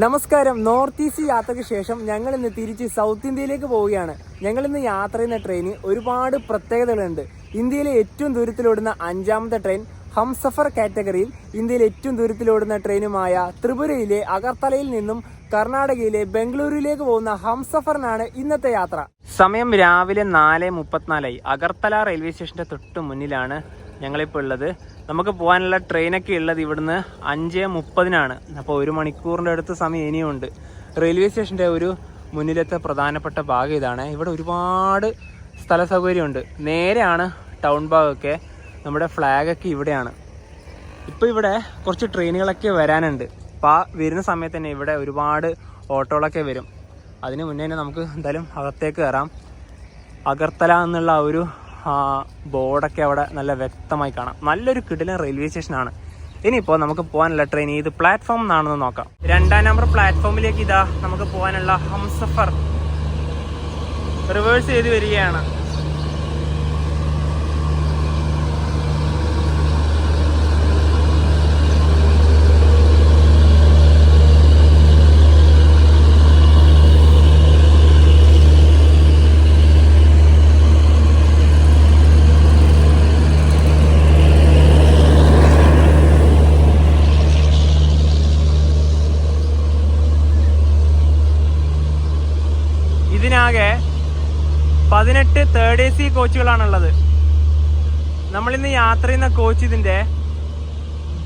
നമസ്കാരം. North east യാത്രയ്ക്ക് ശേഷം ഞങ്ങൾ ഇന്ന് തിരിച്ച് സൗത്ത് ഇന്ത്യയിലേക്ക് പോവുകയാണ്. ഞങ്ങൾ ഇന്ന് യാത്ര ചെയ്യുന്ന ട്രെയിന് ഒരുപാട് പ്രത്യേകതകളുണ്ട്. ഇന്ത്യയിലെ ഏറ്റവും ദൂരത്തിലോടുന്ന 5ാമത്തെ ട്രെയിൻ ഹംസഫർ കാറ്റഗറിയിൽ ഇന്ത്യയിലെ ഏറ്റവും ദൂരത്തിലോടുന്ന ട്രെയിനുമായ ത്രിപുരയിലെ അഗർത്തലയിൽ നിന്നും കർണാടകയിലെ ബംഗളൂരുവിലേക്ക് പോകുന്ന ഹംസഫറിനാണ് ഇന്നത്തെ യാത്ര. സമയം രാവിലെ 4:34. അഗർത്തല റെയിൽവേ സ്റ്റേഷന്റെ തൊട്ട് മുന്നിലാണ് ഞങ്ങളിപ്പോൾ ഉള്ളത്. നമുക്ക് പോകാനുള്ള ട്രെയിനൊക്കെ ഉള്ളത് ഇവിടുന്ന് 5:30-നാണ്. അപ്പോൾ 1 മണിക്കൂറിൻ്റെ അടുത്ത് സമയം ഇനിയുണ്ട്. റെയിൽവേ സ്റ്റേഷൻ്റെ ഒരു മുന്നിലത്തെ പ്രധാനപ്പെട്ട ഭാഗം ഇതാണ്. ഇവിടെ ഒരുപാട് സ്ഥല സൗകര്യമുണ്ട്. നേരെയാണ് ടൗൺ ഭാഗമൊക്കെ. നമ്മുടെ ഫ്ലാഗൊക്കെ ഇവിടെയാണ്. ഇപ്പോൾ ഇവിടെ കുറച്ച് ട്രെയിനുകളൊക്കെ വരാനുണ്ട്. അപ്പോൾ ആ വരുന്ന സമയത്ത് തന്നെ ഇവിടെ ഒരുപാട് ഓട്ടോകളൊക്കെ വരും. അതിന് മുന്നേ തന്നെ നമുക്ക് എന്തായാലും അകത്തേക്ക് കയറാം. അഗർത്തല എന്നുള്ള ഒരു ബോർഡൊക്കെ അവിടെ നല്ല വ്യക്തമായി കാണാം. നല്ലൊരു കിടിലൻ റെയിൽവേ സ്റ്റേഷനാണ്. ഇനിയിപ്പോൾ നമുക്ക് പോകാനുള്ള ട്രെയിൻ ഏത് പ്ലാറ്റ്ഫോം എന്നാണെന്ന് നോക്കാം. 2ാം നമ്പർ പ്ലാറ്റ്ഫോമിലേക്ക് ഇതാ നമുക്ക് പോകാനുള്ള ഹംസഫർ റിവേഴ്സ് ചെയ്ത് വരികയാണ്. ഇതിനാകെ 18 തേർഡ് AC കോച്ചുകളാണുള്ളത്. നമ്മളിന്ന് യാത്ര ചെയ്യുന്ന കോച്ച് ഇതിന്റെ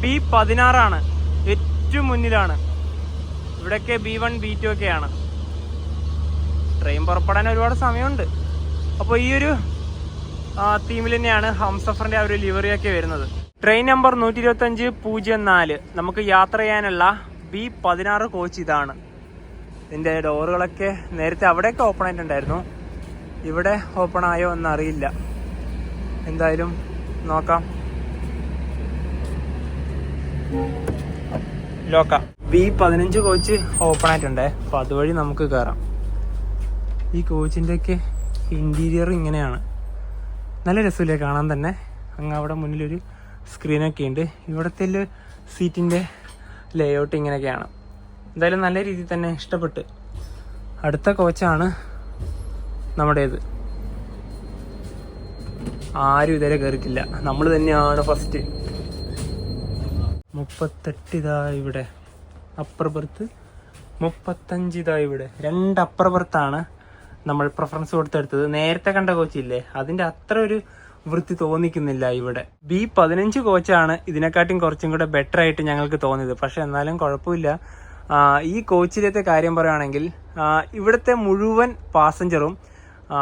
B16 ഏറ്റവും മുന്നിലാണ്. ഇവിടെയൊക്കെ B1 B2 ഒക്കെയാണ്. ട്രെയിൻ പുറപ്പെടാൻ ഒരുപാട് സമയമുണ്ട്. അപ്പോൾ ഈ ഒരു തീമിൽ തന്നെയാണ് ഹംസഫറിന്റെ ആ ഒരു ലിവറിയൊക്കെ വരുന്നത്. Train number 125-04. നമുക്ക് യാത്ര ചെയ്യാനുള്ള B16 കോച്ച് ഇതാണ്. ഇതിൻ്റെ ഡോറുകളൊക്കെ നേരത്തെ അവിടെയൊക്കെ ഓപ്പൺ ആയിട്ടുണ്ടായിരുന്നു. ഇവിടെ ഓപ്പൺ ആയോ എന്നറിയില്ല. എന്തായാലും നോക്കാം. ലോക്കാം. B15 കോച്ച് ഓപ്പൺ ആയിട്ടുണ്ടേ. അപ്പോൾ അതുവഴി നമുക്ക് കയറാം. ഈ കോച്ചിൻ്റെയൊക്കെ ഇൻറ്റീരിയർ ഇങ്ങനെയാണ്. നല്ല രസമില്ലേ കാണാൻ തന്നെ. അങ്ങ് അവിടെ മുന്നിലൊരു സ്ക്രീനൊക്കെ ഉണ്ട്. ഇവിടുത്തെ സീറ്റിൻ്റെ ലേഔട്ട് ഇങ്ങനെയൊക്കെയാണ്. എന്തായാലും നല്ല രീതിയിൽ തന്നെ ഇഷ്ടപ്പെട്ട്. അടുത്ത കോച്ചാണ് നമ്മുടേത്. ആരും ഇതുവരെ കയറിയിട്ടില്ല. നമ്മൾ തന്നെയാണ് ഫസ്റ്റ്. 38 ഇതാ ഇവിടെ അപ്പർ ബർത്ത്, 35 ഇതാ ഇവിടെ. 2 അപ്പർ ബർത്താണ് നമ്മൾ പ്രിഫറൻസ് കൊടുത്തെടുത്തത്. നേരത്തെ കണ്ട കോച്ചില്ലേ, അതിൻ്റെ അത്ര ഒരു വൃത്തി തോന്നിക്കുന്നില്ല ഇവിടെ. B15 കോച്ചാണ് ഇതിനെക്കാട്ടും കുറച്ചും കൂടെ ബെറ്റർ ആയിട്ട് ഞങ്ങൾക്ക് തോന്നിയത്. പക്ഷെ എന്നാലും കുഴപ്പമില്ല. ഈ കോച്ചിലത്തെ കാര്യം പറയുകയാണെങ്കിൽ ഇവിടുത്തെ മുഴുവൻ പാസഞ്ചറും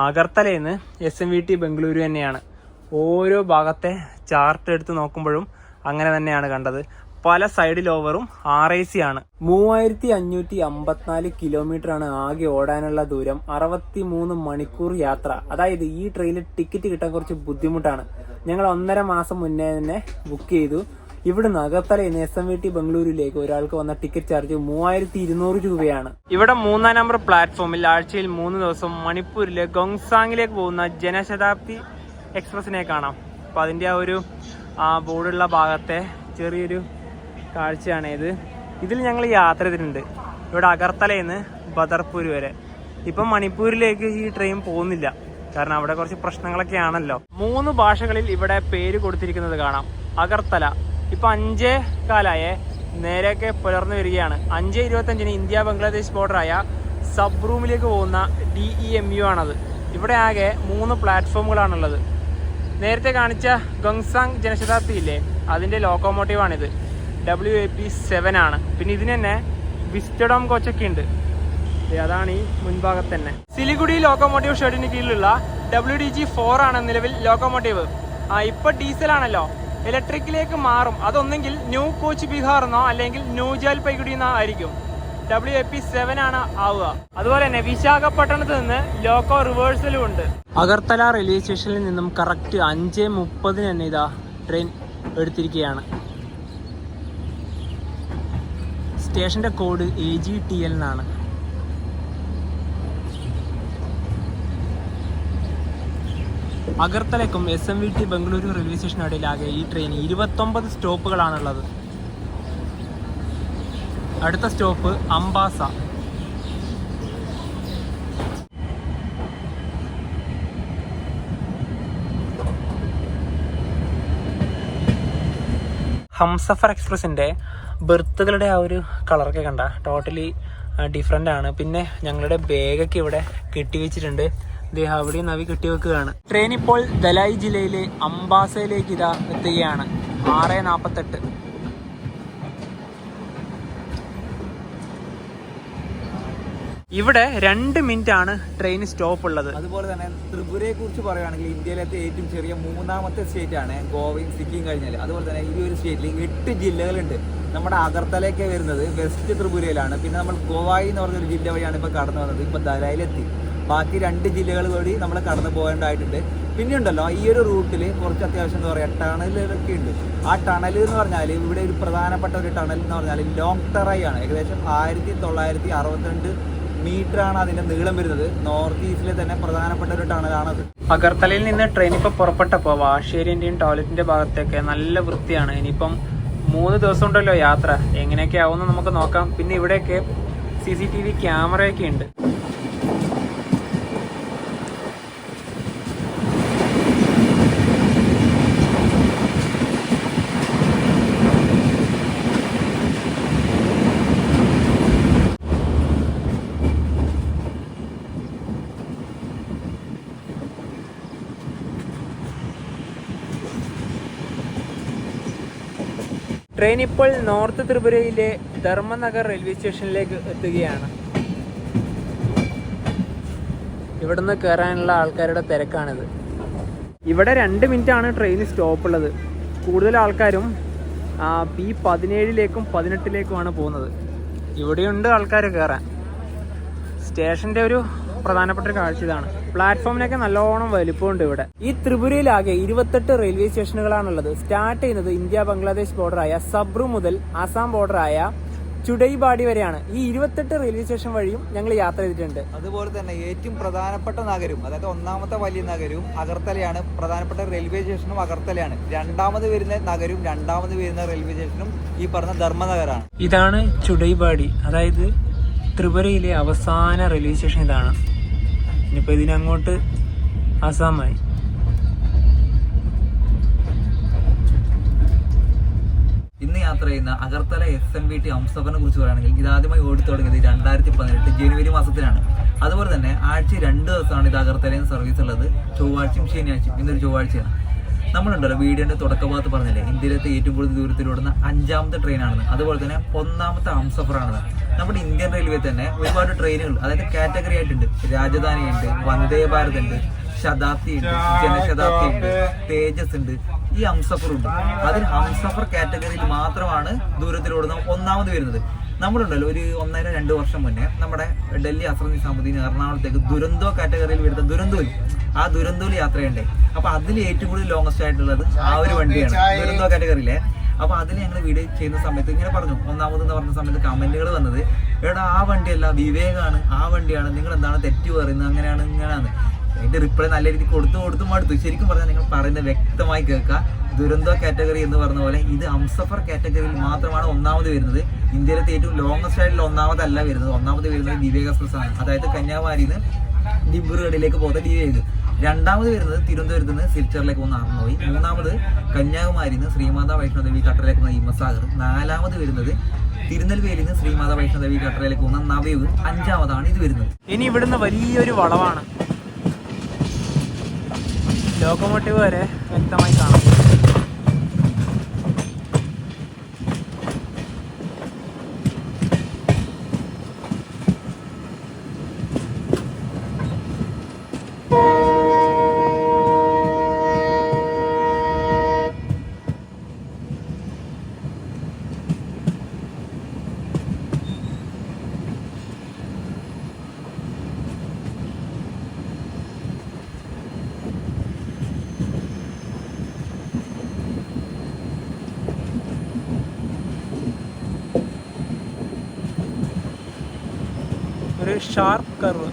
അഗർത്തലയിൽ നിന്ന് SMVT ബംഗളൂരു തന്നെയാണ്. ഓരോ ഭാഗത്തെ ചാർട്ട് എടുത്ത് നോക്കുമ്പോഴും അങ്ങനെ തന്നെയാണ് കണ്ടത്. പല സൈഡിൽ ഓവറും RAC ആണ്. 3554 കിലോമീറ്ററാണ് ആകെ ഓടാനുള്ള ദൂരം. 63 മണിക്കൂർ യാത്ര. അതായത് ഈ ട്രെയിനിൽ ടിക്കറ്റ് കിട്ടാൻ കുറച്ച് ബുദ്ധിമുട്ടാണ്. ഞങ്ങൾ 1.5 മാസം മുന്നേ തന്നെ ബുക്ക് ചെയ്തു. ഇവിടുന്ന് അഗർത്തലയിൽ നിന്ന് SMVT ബംഗളൂരുവിലേക്ക് ഒരാൾക്ക് വന്ന ടിക്കറ്റ് ചാർജ് 3200 രൂപയാണ്. ഇവിടെ 3ാം നമ്പർ പ്ലാറ്റ്ഫോമിൽ ആഴ്ചയിൽ 3 ദിവസം മണിപ്പൂരിലെ ഗോങ്സാങ്ങിലേക്ക് പോകുന്ന ജനശതാബ്ദി എക്സ്പ്രസിനെ കാണാം. അപ്പോൾ അതിൻ്റെ ആ ഒരു ബോർഡുള്ള ഭാഗത്തെ ചെറിയൊരു കാഴ്ചയാണ് ഇത്. ഇതിൽ ഞങ്ങൾ യാത്ര ചെയ്തിട്ടുണ്ട്. ഇവിടെ അഗർത്തലയിൽ നിന്ന് ബദർപൂർ വരെ. ഇപ്പം മണിപ്പൂരിലേക്ക് ഈ ട്രെയിൻ പോകുന്നില്ല. കാരണം അവിടെ കുറച്ച് പ്രശ്നങ്ങളൊക്കെ ആണല്ലോ. 3 ഭാഷകളിൽ ഇവിടെ പേര് കൊടുത്തിരിക്കുന്നത് കാണാം. അഗർത്തല ഇപ്പം 5:15 നേരെയൊക്കെ പുലർന്നു വരികയാണ്. 5:25 ഇന്ത്യ ബംഗ്ലാദേശ് ബോർഡറായ സബ് റൂമിലേക്ക് പോകുന്ന DEMU ആണത്. ഇവിടെ ആകെ 3 പ്ലാറ്റ്ഫോമുകളാണുള്ളത്. നേരത്തെ കാണിച്ച ഗോങ്സാങ് ജനശതാബ്ദി ഇല്ലേ, അതിൻ്റെ ലോക്കോമോട്ടീവാണിത്. WAP7 ആണ്. പിന്നെ ഇതിന് തന്നെ വിസ്റ്റഡോം കോച്ചൊക്കെ ഉണ്ട്. അതാണ് ഈ മുൻഭാഗത്ത് തന്നെ. സിലിഗുഡി ലോക്കോമോട്ടീവ് ഷെഡിന് കീഴിലുള്ള WDG4 ആണ് നിലവിൽ ലോക്കോമോട്ടീവ്. ഇപ്പൊ ഡീസലാണല്ലോ, ഇലക്ട്രിക്കിലേക്ക് മാറും. അതൊന്നെങ്കിൽ ന്യൂ കോച്ച് ബീഹാർ എന്നോ അല്ലെങ്കിൽ ന്യൂ ജൽപൈഗുഡി എന്നോ ആയിരിക്കും. WAP7 ആണ് ആവുക. അതുപോലെ തന്നെ വിശാഖപട്ടണത്ത് നിന്ന് ലോക്കോ റിവേഴ്സലും ഉണ്ട്. അഗർത്തല റെയിൽവേ സ്റ്റേഷനിൽ നിന്നും കറക്റ്റ് 5:30 തന്നെ ഇതാ ട്രെയിൻ എടുത്തിരിക്കുകയാണ്. സ്റ്റേഷന്റെ കോഡ് AGTL എന്നാണ്. അഗർത്തലയ്ക്കും SMVT ബംഗളൂരു റെയിൽവേ സ്റ്റേഷനിടയിലാകെ ഈ ട്രെയിൻ 29 സ്റ്റോപ്പുകളാണുള്ളത്. അടുത്ത സ്റ്റോപ്പ് അംബാസ. ഹംസഫർ എക്സ്പ്രസിൻ്റെ ബെർത്തുകളുടെ ആ ഒരു കളറൊക്കെ കണ്ട ടോട്ടലി ഡിഫറെൻ്റ് ആണ്. പിന്നെ ഞങ്ങളുടെ ബാഗൊക്കെ ഇവിടെ കെട്ടിവെച്ചിട്ടുണ്ട്. അവിടെ നവി കെട്ടിവെക്കുകയാണ്. ട്രെയിൻ ഇപ്പോൾ ധലായ് ജില്ലയിലെ അംബാസയിലേക്ക് ഇതാ എത്തുകയാണ്. 6:48. ഇവിടെ 2 മിനിറ്റ് ആണ് ട്രെയിൻ സ്റ്റോപ്പ് ഉള്ളത്. അതുപോലെ തന്നെ ത്രിപുരയെ കുറിച്ച് പറയുകയാണെങ്കിൽ ഇന്ത്യയിലത്തെ ഏറ്റവും ചെറിയ 3ാമത്തെ സ്റ്റേറ്റ് ആണ് ഗോവയും സിക്കിം കഴിഞ്ഞാൽ. അതുപോലെ തന്നെ ഈ ഒരു സ്റ്റേറ്റിൽ 8 ജില്ലകളുണ്ട്. നമ്മുടെ അഗർത്തലയൊക്കെ വരുന്നത് വെസ്റ്റ് ത്രിപുരയിലാണ്. പിന്നെ നമ്മൾ ഗോവായി എന്ന് പറഞ്ഞൊരു ജില്ല വഴിയാണ് ഇപ്പോൾ കടന്നു വന്നത്. ഇപ്പോൾ ധലായിലെത്തി. ബാക്കി 2 ജില്ലകൾ കൂടി നമ്മൾ കടന്നു പോകേണ്ടതായിട്ടുണ്ട്. പിന്നെ ഉണ്ടല്ലോ ഈ ഒരു റൂട്ടിൽ കുറച്ച് അത്യാവശ്യം എന്താ പറയുക ടണലുകളൊക്കെ ഉണ്ട്. ആ ടണൽ എന്ന് പറഞ്ഞാൽ ഇവിടെ ഒരു പ്രധാനപ്പെട്ട ഒരു ടണൽ എന്ന് പറഞ്ഞാൽ ലോങ് ടെറൈ ആണ്. ഏകദേശം 1962 മീറ്ററാണ് അതിൻ്റെ നീളം വരുന്നത്. നോർത്ത് ഈസ്റ്റിലെ തന്നെ പ്രധാനപ്പെട്ട ഒരു ടണലാണത്. അഗർത്തലയിൽ നിന്ന് ട്രെയിൻ ഇപ്പോൾ പുറപ്പെട്ടപ്പോൾ വാഷേരിൻ്റെയും ടോയ്ലറ്റിൻ്റെ ഭാഗത്തൊക്കെ നല്ല വൃത്തിയാണ്. ഇനിയിപ്പം 3 ദിവസം ഉണ്ടല്ലോ യാത്ര, എങ്ങനെയൊക്കെ ആവുമെന്ന് നമുക്ക് നോക്കാം. പിന്നെ ഇവിടെയൊക്കെ CCTV ക്യാമറയൊക്കെ ഉണ്ട്. ട്രെയിൻ ഇപ്പോൾ നോർത്ത് ത്രിപുരയിലെ ധർമ്മനഗർ റെയിൽവേ സ്റ്റേഷനിലേക്ക് എത്തുകയാണ്. ഇവിടുന്ന് കയറാനുള്ള ആൾക്കാരുടെ തിരക്കാണിത്. ഇവിടെ 2 മിനിറ്റാണ് ട്രെയിൻ സ്റ്റോപ്പ് ഉള്ളത്. കൂടുതൽ ആൾക്കാരും P17ലേക്കും 18ലേക്കുമാണ് പോകുന്നത്. ഇവിടെയുണ്ട് ആൾക്കാർ കയറാൻ. സ്റ്റേഷൻ്റെ ഒരു പ്രധാനപ്പെട്ട ഒരു കാഴ്ച ഇതാണ്. പ്ലാറ്റ്ഫോമിനൊക്കെ നല്ലോണം വലിപ്പമുണ്ട് ഇവിടെ. ഈ ത്രിപുരയിലാകെ 28 റെയിൽവേ സ്റ്റേഷനുകളാണുള്ളത്. സ്റ്റാർട്ട് ചെയ്യുന്നത് ഇന്ത്യ ബംഗ്ലാദേശ് ബോർഡറായ സബ്രു മുതൽ ആസാം ബോർഡറായ ചുഡൈബാടി വരെയാണ്. ഈ 28 റെയിൽവേ സ്റ്റേഷൻ വഴിയും ഞങ്ങൾ യാത്ര ചെയ്തിട്ടുണ്ട്. അതുപോലെ തന്നെ ഏറ്റവും പ്രധാനപ്പെട്ട നഗരവും, അതായത് 1ാമത്തെ വലിയ നഗരവും അഗർത്തലയാണ്. പ്രധാനപ്പെട്ട റെയിൽവേ സ്റ്റേഷനും അഗർത്തലയാണ്. 2ാമത് വരുന്ന നഗരവും 2ാമത് വരുന്ന റെയിൽവേ സ്റ്റേഷനും ഈ പറഞ്ഞ ധർമ്മനഗറാണ്. ഇതാണ് ചുഡൈബാടി, അതായത് ത്രിപുരയിലെ അവസാന റെയിൽവേ സ്റ്റേഷൻ ഇതാണ്. ഇനിയിപ്പോൾ ഇതിനങ്ങോട്ട് ആസാമായി. ഇന്ന് യാത്ര ചെയ്യുന്ന അഗർത്തല SMVT ഹംസഫറിനെ കുറിച്ച് പറയുകയാണെങ്കിൽ ഇതാദ്യമായി ഓടിത്തുടങ്ങിയത് 2018 ജനുവരി മാസത്തിലാണ്. അതുപോലെ തന്നെ ആഴ്ച 2 ദിവസമാണ് ഇത് അഗർത്തലയിൽ നിന്ന് സർവീസ് ഉള്ളത്. ചൊവ്വാഴ്ചയും ശനിയാഴ്ചയും. ഇന്നൊരു ചൊവ്വാഴ്ചയാണ്. നമ്മളുണ്ടല്ലോ വീഡിയോന്റെ തുടക്കഭാഗത്ത് പറഞ്ഞില്ലേ ഇന്ത്യയിലത്തെ ഏറ്റവും കൂടുതൽ ദൂരത്തിലോടുന്ന 5ാമത്തെ ട്രെയിനാണെന്ന്. അതുപോലെ തന്നെ 1ാമത്തെ ഹംസഫറാണെന്ന്. നമ്മുടെ ഇന്ത്യൻ റെയിൽവേ തന്നെ ഒരുപാട് ട്രെയിനുകൾ, അതായത് കാറ്റഗറി ആയിട്ടുണ്ട്. രാജധാനി ഉണ്ട്, വന്ദേ ഭാരത് ഉണ്ട്, ശതാബ്ദി ഉണ്ട്, ജനശതാബ്ദി ഉണ്ട്, തേജസ് ഉണ്ട്, ഈ ഹംസഫർ ഉണ്ട്. അതിൽ ഹംസഫർ കാറ്റഗറിയിൽ മാത്രമാണ് ദൂരത്തിലോടുന്ന 1ാമത് വരുന്നത്. നമ്മളുണ്ടല്ലോ ഒരു 1.5-2 വർഷം മുന്നേ നമ്മുടെ ഡൽഹി അസ്രം നിസാമുദ്ദീൻ എറണാകുളത്തേക്ക് ദുരന്തോ കാറ്റഗറിയിൽ വരുന്ന ദുരന്തോലി, ആ ദുരന്തോലി യാത്രയുണ്ടേ. അപ്പൊ അതിൽ ഏറ്റവും കൂടുതൽ ലോങ്ങസ്റ്റ് ആയിട്ടുള്ളത് ആ ഒരു വണ്ടിയാണ്, ദുരന്തോ കാറ്റഗറിയിലെ. അപ്പൊ അതിൽ ഞങ്ങൾ വീഡിയോ ചെയ്യുന്ന സമയത്ത് ഇങ്ങനെ പറഞ്ഞു, 1ാമത് എന്ന് പറഞ്ഞ സമയത്ത് കമന്റുകൾ വന്നത്, എടാ ആ വണ്ടിയല്ല വിവേകാണ്, ആ വണ്ടിയാണ്, നിങ്ങൾ എന്താണ് തെറ്റ് പറയുന്നത്, അങ്ങനെയാണ് ഇങ്ങനെയാണ്. അതിന്റെ റിപ്ലൈ നല്ല രീതിക്ക് കൊടുത്തു മടുത്തു. ശരിക്കും പറഞ്ഞാൽ നിങ്ങൾ പറയുന്നത് വ്യക്തമായി കേൾക്കുക. ദുരന്തോ കാറ്റഗറി എന്ന് പറഞ്ഞ പോലെ ഇത് ഹംസഫർ കാറ്റഗറിയിൽ മാത്രമാണ് 1ാമത് വരുന്നത്. ഇന്ത്യയിലത്തെ ഏറ്റവും ലോങ്ങസ്റ്റ് ആയിട്ടുള്ള 1ാമതല്ല വരുന്നത്. 1ാമത് വരുന്നത് വിവേക് എക്സ്പ്രസ് ആണ്, അതായത് കന്യാകുമാരിയിൽ നിന്ന് ദിബ്രുഗഡിലേക്ക് പോകുന്ന വിവേക്. 2ാമത് വരുന്നത് തിരുവനന്തപുരത്ത് നിന്ന് സിൽച്ചറിലേക്ക് പോകുന്ന ആർണോയി. 3ാമത് കന്യാകുമാരിയിൽ നിന്ന് ശ്രീമാതാ വൈഷ്ണോദേവി കട്ടറിലേക്ക് പോകുന്ന ഹിമസാഗർ. 4ാമത് വരുന്നത് തിരുനെൽവേലിയിൽ നിന്ന് ശ്രീമാതാ വൈഷ്ണോദേവി കട്ടറിലേക്ക് പോകുന്ന നവീവ്. 5ാമതാണ് ഇത് വരുന്നത്. ഇനി ഇവിടുന്ന് വലിയൊരു വളവാണ്. ലോക്കോമോട്ടീവ് വരെ വ്യക്തമായി കാണാം. ഒരു ഷാർപ്പ് കർവ്.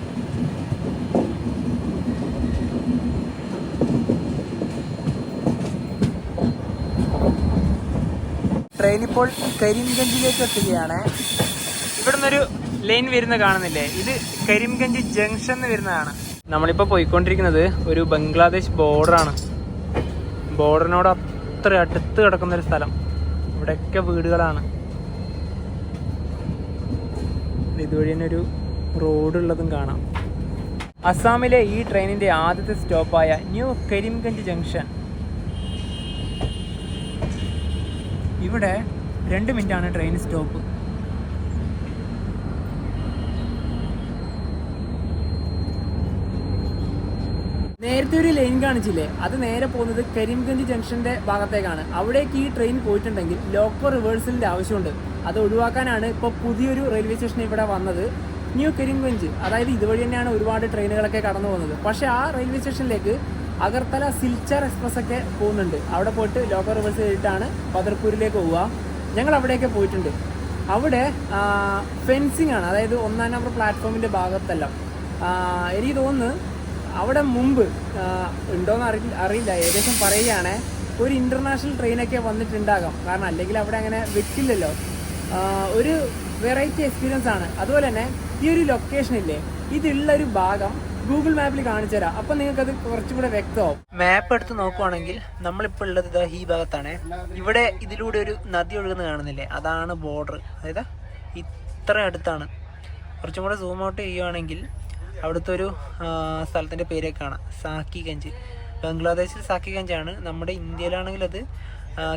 ട്രെയിൻ ഇപ്പോൾ കരിംഗഞ്ചിലേക്ക് എത്തുകയാണ്. ഇവിടുന്ന് ഒരു ലൈൻ വരുന്ന കാണുന്നില്ലേ, ഇത് കരിംഗഞ്ച് ജംഗ്ഷൻ എന്ന് വരുന്നതാണ്. നമ്മളിപ്പോൾ പോയിക്കൊണ്ടിരിക്കുന്നത് ഒരു ബംഗ്ലാദേശ് ബോർഡറാണ്. ബോർഡറിനോട് അത്ര അടുത്ത് കിടക്കുന്ന ഒരു സ്ഥലം. ഇവിടെയൊക്കെ വീടുകളാണ്. ഇതുവഴി തന്നെ ഒരു റോഡ് ഉള്ളതും കാണാം. അസാമിലെ ഈ ട്രെയിനിന്റെ ആദ്യത്തെ സ്റ്റോപ്പായ ന്യൂ കരിംഗഞ്ച് ജംഗ്ഷൻ. ഇവിടെ 2 മിനിറ്റാണ് ട്രെയിൻ സ്റ്റോപ്പ്. നേരത്തെ ഒരു ലൈൻ കാണിച്ചില്ലേ, അത് നേരെ പോകുന്നത് കരിംഗഞ്ച് ജംഗ്ഷന്റെ ഭാഗത്തേക്കാണ്. അവിടേക്ക് ഈ ട്രെയിൻ പോയിട്ടുണ്ടെങ്കിൽ ലോക്കോ റിവേഴ്സലിന്റെ ആവശ്യമുണ്ട്. അത് ഒഴിവാക്കാനാണ് ഇപ്പോൾ പുതിയൊരു റെയിൽവേ സ്റ്റേഷൻ ഇവിടെ വന്നത്, ന്യൂ കരിംഗഞ്ച്. അതായത് ഇതുവഴി തന്നെയാണ് ഒരുപാട് ട്രെയിനുകളൊക്കെ കടന്നു പോകുന്നത്. പക്ഷേ ആ റെയിൽവേ സ്റ്റേഷനിലേക്ക് അഗർത്തല സിൽച്ചാർ എക്സ്പ്രസ് ഒക്കെ പോകുന്നുണ്ട്. അവിടെ പോയിട്ട് ലോക്കോ റിവേഴ്സ് ചെയ്തിട്ടാണ് ബദർപൂരിലേക്ക് പോവുക. ഞങ്ങൾ അവിടെയൊക്കെ പോയിട്ടുണ്ട്. അവിടെ ഫെൻസിങ് ആണ്, അതായത് 1-ാം നമ്പർ പ്ലാറ്റ്ഫോമിന്റെ ഭാഗത്തെല്ലാം. എനിക്ക് തോന്നുന്നു അവിടെ മുമ്പ് ഉണ്ടോയെന്ന് അറിയില്ല, ഏകദേശം പറയുകയാണെ ഒരു ഇന്റർനാഷണൽ ട്രെയിനൊക്കെ വന്നിട്ടുണ്ടാകാം. കാരണം അല്ലെങ്കിൽ അവിടെ അങ്ങനെ വെക്കില്ലല്ലോ. ഒരു വെറൈറ്റി എക്സ്പീരിയൻസ് ആണ്. അതുപോലെ തന്നെ ഈ ഒരു ലൊക്കേഷൻ ഇല്ലേ, ഇതുള്ളൊരു ഭാഗം ഗൂഗിൾ മാപ്പിൽ കാണിച്ചു തരാം. അപ്പം നിങ്ങൾക്കത് കുറച്ചും കൂടെ വ്യക്തമാവും. മാപ്പ് എടുത്ത് നോക്കുവാണെങ്കിൽ നമ്മളിപ്പോൾ ഉള്ളത് ഇതാ ഈ ഭാഗത്താണ്. ഇവിടെ ഇതിലൂടെ ഒരു നദി ഒഴുകുന്ന കാണുന്നില്ലേ, അതാണ് ബോർഡർ. അതായത് ഇത്ര അടുത്താണ്. കുറച്ചും കൂടെ സൂം ഔട്ട് ചെയ്യുവാണെങ്കിൽ അവിടുത്തെ ഒരു സ്ഥലത്തിൻ്റെ പേരൊക്കെ കാണാം, സാക്കിഗഞ്ച്. ബംഗ്ലാദേശിൽ സാക്കിഗഞ്ചാണ്, നമ്മുടെ ഇന്ത്യയിലാണെങ്കിൽ അത്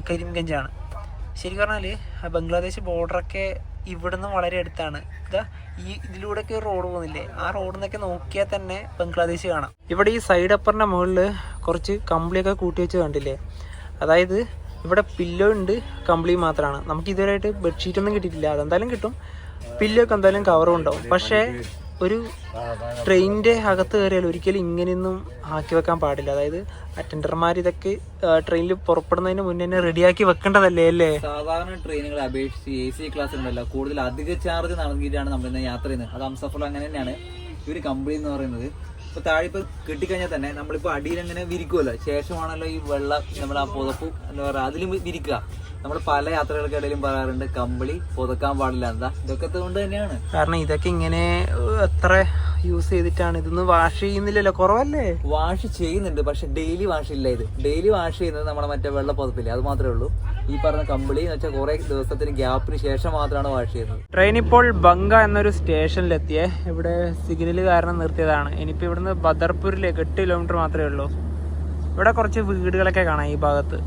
കരിംഗഞ്ചാണ്. ശരിക്കും പറഞ്ഞാൽ ബംഗ്ലാദേശ് ബോർഡറൊക്കെ ഇവിടുന്ന് വളരെ അടുത്താണ്. ഇതാ ഇതിലൂടെയൊക്കെ ഒരു റോഡ് പോകുന്നില്ലേ, ആ റോഡിൽ നിന്നൊക്കെ നോക്കിയാൽ തന്നെ ബംഗ്ലാദേശ് കാണാം. ഇവിടെ ഈ സൈഡ് അപ്പറിൻ്റെ മുകളിൽ കുറച്ച് കമ്പിളിയൊക്കെ കൂട്ടി വെച്ച് കണ്ടില്ലേ, അതായത് ഇവിടെ പില്ലോ ഉണ്ട്, കമ്പിളി മാത്രമാണ്. നമുക്ക് ഇതുവരെയായിട്ട് ബെഡ്ഷീറ്റൊന്നും കിട്ടിയിട്ടില്ല, അതെന്തായാലും കിട്ടും. പില്ലോ ഒക്കെ എന്തായാലും കവറും ഉണ്ടാവും. പക്ഷേ ഒരു ട്രെയിനിൻ്റെ അകത്ത് കയറിയാൽ ഒരിക്കലും ഇങ്ങനെയൊന്നും ആക്കി വെക്കാൻ പാടില്ല. അതായത് അറ്റൻഡർമാർ ഇതൊക്കെ ട്രെയിനിൽ പുറപ്പെടുന്നതിന് മുന്നേ തന്നെ റെഡിയാക്കി വെക്കേണ്ടതല്ലേ അല്ലേ? സാധാരണ ട്രെയിനുകളെ അപേക്ഷിച്ച് AC ക്ലാസ് ഉണ്ടല്ലോ, കൂടുതൽ അധിക ചാർജ് നൽകിയിട്ടാണ് നമ്മൾ ഇന്ന് യാത്ര ചെയ്യുന്നത്. അത് ഹംസഫർ അങ്ങനെ തന്നെയാണ്. ഈ ഒരു കമ്പനി എന്ന് പറയുന്നത് ഇപ്പൊ താഴെ ഇപ്പൊ കിട്ടിക്കഴിഞ്ഞാൽ തന്നെ നമ്മളിപ്പോ അടിയിൽ അങ്ങനെ വിരിക്കുമല്ലോ, ശേഷമാണല്ലോ ഈ വെള്ളം നമ്മൾ ആ പുതപ്പ് എന്താ പറയുക അതിലും വിരിക്കുക. നമ്മൾ പല യാത്രകൾക്കിടയിലും പറയാറുണ്ട് കമ്പിളി പുതക്കാൻ പാടില്ല. എന്താ ഇതൊക്കെ കൊണ്ട് തന്നെയാണ്. കാരണം ഇതൊക്കെ ഇങ്ങനെ എത്ര യൂസ് ചെയ്തിട്ടാണ്, ഇതൊന്നും വാഷ് ചെയ്യുന്നില്ലല്ലോ, കുറവല്ലേ? വാഷ് ചെയ്യുന്നുണ്ട്, പക്ഷെ ഡെയിലി വാഷ് ഇല്ല. ഇത് ഡെയിലി വാഷ് ചെയ്യുന്നത് നമ്മുടെ മറ്റേ വെള്ള പുതപ്പില്ലേ, അത് മാത്രമേ ഉള്ളൂ. ഈ പറഞ്ഞ കമ്പിളി എന്ന് വെച്ചാൽ കുറെ ദിവസത്തിന് ഗ്യാപ്പിന് ശേഷം മാത്രമാണ് വാഷ് ചെയ്യുന്നത്. ട്രെയിൻ ഇപ്പോൾ ബംഗ എന്നൊരു സ്റ്റേഷനിലെത്തിയേ. ഇവിടെ സിഗ്നൽ കാരണം നിർത്തിയതാണ്. ഇനിയിപ്പോൾ ഇവിടുന്ന് ബദർപൂരിലേക്ക് 8 കിലോമീറ്റർ മാത്രമേ ഉള്ളൂ. ഇവിടെ കുറച്ച് വീടുകളൊക്കെ കാണാം ഈ ഭാഗത്ത്.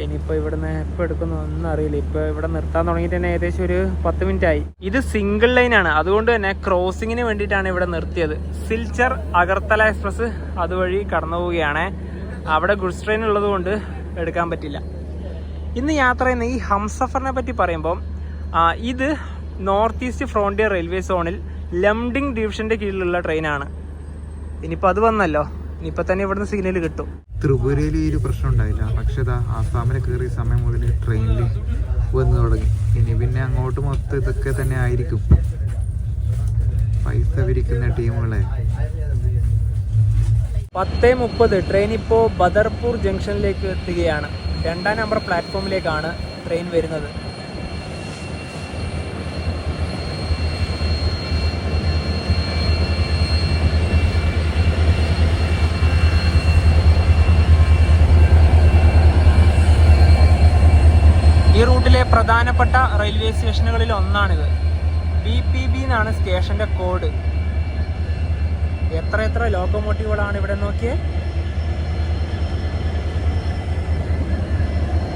ഇനിയിപ്പോൾ ഇവിടുന്ന് എപ്പോൾ എടുക്കുന്നു ഒന്നും അറിയില്ല. ഇപ്പോൾ ഇവിടെ നിർത്താൻ തുടങ്ങിയിട്ട് തന്നെ ഏകദേശം ഒരു 10 മിനിറ്റ് ആയി. ഇത് സിംഗിൾ ലൈനാണ്, അതുകൊണ്ട് തന്നെ ക്രോസിങ്ങിന് വേണ്ടിയിട്ടാണ് ഇവിടെ നിർത്തിയത്. സിൽച്ചർ അഗർത്തല എക്സ്പ്രസ് അതുവഴി കടന്നു പോവുകയാണ്. അവിടെ ഗുഡ്സ് ട്രെയിൻ ഉള്ളത് കൊണ്ട് എടുക്കാൻ പറ്റില്ല. ഇന്ന് യാത്ര ചെയ്യുന്ന ഈ ഹംസഫറിനെ പറ്റി പറയുമ്പം ഇത് നോർത്ത് ഈസ്റ്റ് ഫ്രോണ്ടിയർ റെയിൽവേ സോണിൽ ലംഡിംഗ് ഡിവിഷന്റെ കീഴിലുള്ള ട്രെയിനാണ്. ഇനിയിപ്പോൾ അത് വന്നല്ലോ, ഇനിയിപ്പോൾ തന്നെ ഇവിടുന്ന് സിഗ്നൽ കിട്ടും. ത്രിപുരയിൽ ഈ ഒരു പ്രശ്നം ഉണ്ടായില്ല, പക്ഷെ ആസാമിൽ കയറിയ സമയം മുതൽ ട്രെയിനിൽ വന്നു തുടങ്ങി. ഇനി പിന്നെ അങ്ങോട്ട് മൊത്തം ഇതൊക്കെ തന്നെ ആയിരിക്കും, പൈസ വിരിക്കുന്ന ടീമുകളെ. 10:30 ട്രെയിൻ ഇപ്പോൾ ബദർപൂർ ജംഗ്ഷനിലേക്ക് എത്തുകയാണ്. 2-ാം നമ്പർ പ്ലാറ്റ്ഫോമിലേക്കാണ് ട്രെയിൻ വരുന്നത്. ഈ റൂട്ടിലെ പ്രധാനപ്പെട്ട റെയിൽവേ സ്റ്റേഷനുകളിൽ ഒന്നാണിത്. BPB എന്നാണ് സ്റ്റേഷന്റെ കോഡ്. എത്ര ലോക്കോമോട്ടീവുകളാണ് ഇവിടെ നോക്കിയേ.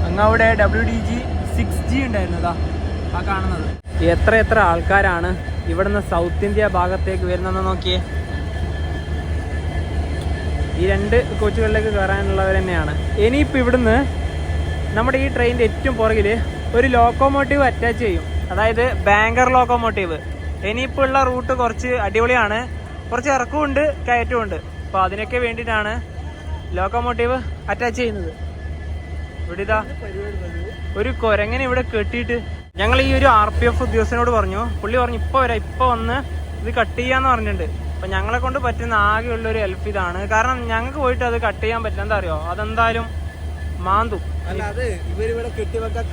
അങ്ങവിടെ WDG 6G ഉണ്ടായിരുന്നതാ ആ കാണുന്നത്. എത്ര ആൾക്കാരാണ് ഇവിടുന്ന് സൗത്ത് ഇന്ത്യ ഭാഗത്തേക്ക് വരുന്നതെന്ന് നോക്കിയേ. ഈ 2 കോച്ചുകളിലേക്ക് കയറാനുള്ളവർ തന്നെയാണ്. ഇനിയിപ്പോൾ ഇവിടുന്ന് നമ്മുടെ ഈ ട്രെയിനിൻ്റെ ഏറ്റവും പുറകിൽ ഒരു ലോക്കോമോട്ടീവ് അറ്റാച്ച് ചെയ്യും, അതായത് ബാങ്കർ ലോക്കോമോട്ടീവ്. ഇനിയിപ്പോൾ ഉള്ള റൂട്ട് കുറച്ച് അടിപൊളിയാണ്, കുറച്ച് ഇറക്കമുണ്ട് കയറ്റമുണ്ട്. അപ്പോൾ അതിനൊക്കെ വേണ്ടിയിട്ടാണ് ലോക്കോമോട്ടീവ് അറ്റാച്ച് ചെയ്യുന്നത്. ഇവിടെ ഇതാ ഒരു കുരങ്ങനെ ഇവിടെ കെട്ടിയിട്ട് ഞങ്ങൾ ഈ ഒരു RPF ഉദ്യോഗസ്ഥനോട് പറഞ്ഞു. പുള്ളി പറഞ്ഞു ഇപ്പോൾ വന്ന് ഇത് കട്ട് ചെയ്യാന്ന് പറഞ്ഞിട്ടുണ്ട്. അപ്പം ഞങ്ങളെ കൊണ്ട് പറ്റുന്ന ആകെയുള്ളൊരു ഹെൽപ്പ് ഇതാണ്. കാരണം ഞങ്ങൾക്ക് പോയിട്ട് അത് കട്ട് ചെയ്യാൻ പറ്റില്ല. എന്താ അറിയോ, അതെന്തായാലും മാന്തും. അല്ല അത് ഇവരിവിടെ കെട്ടിവെക്കാൻ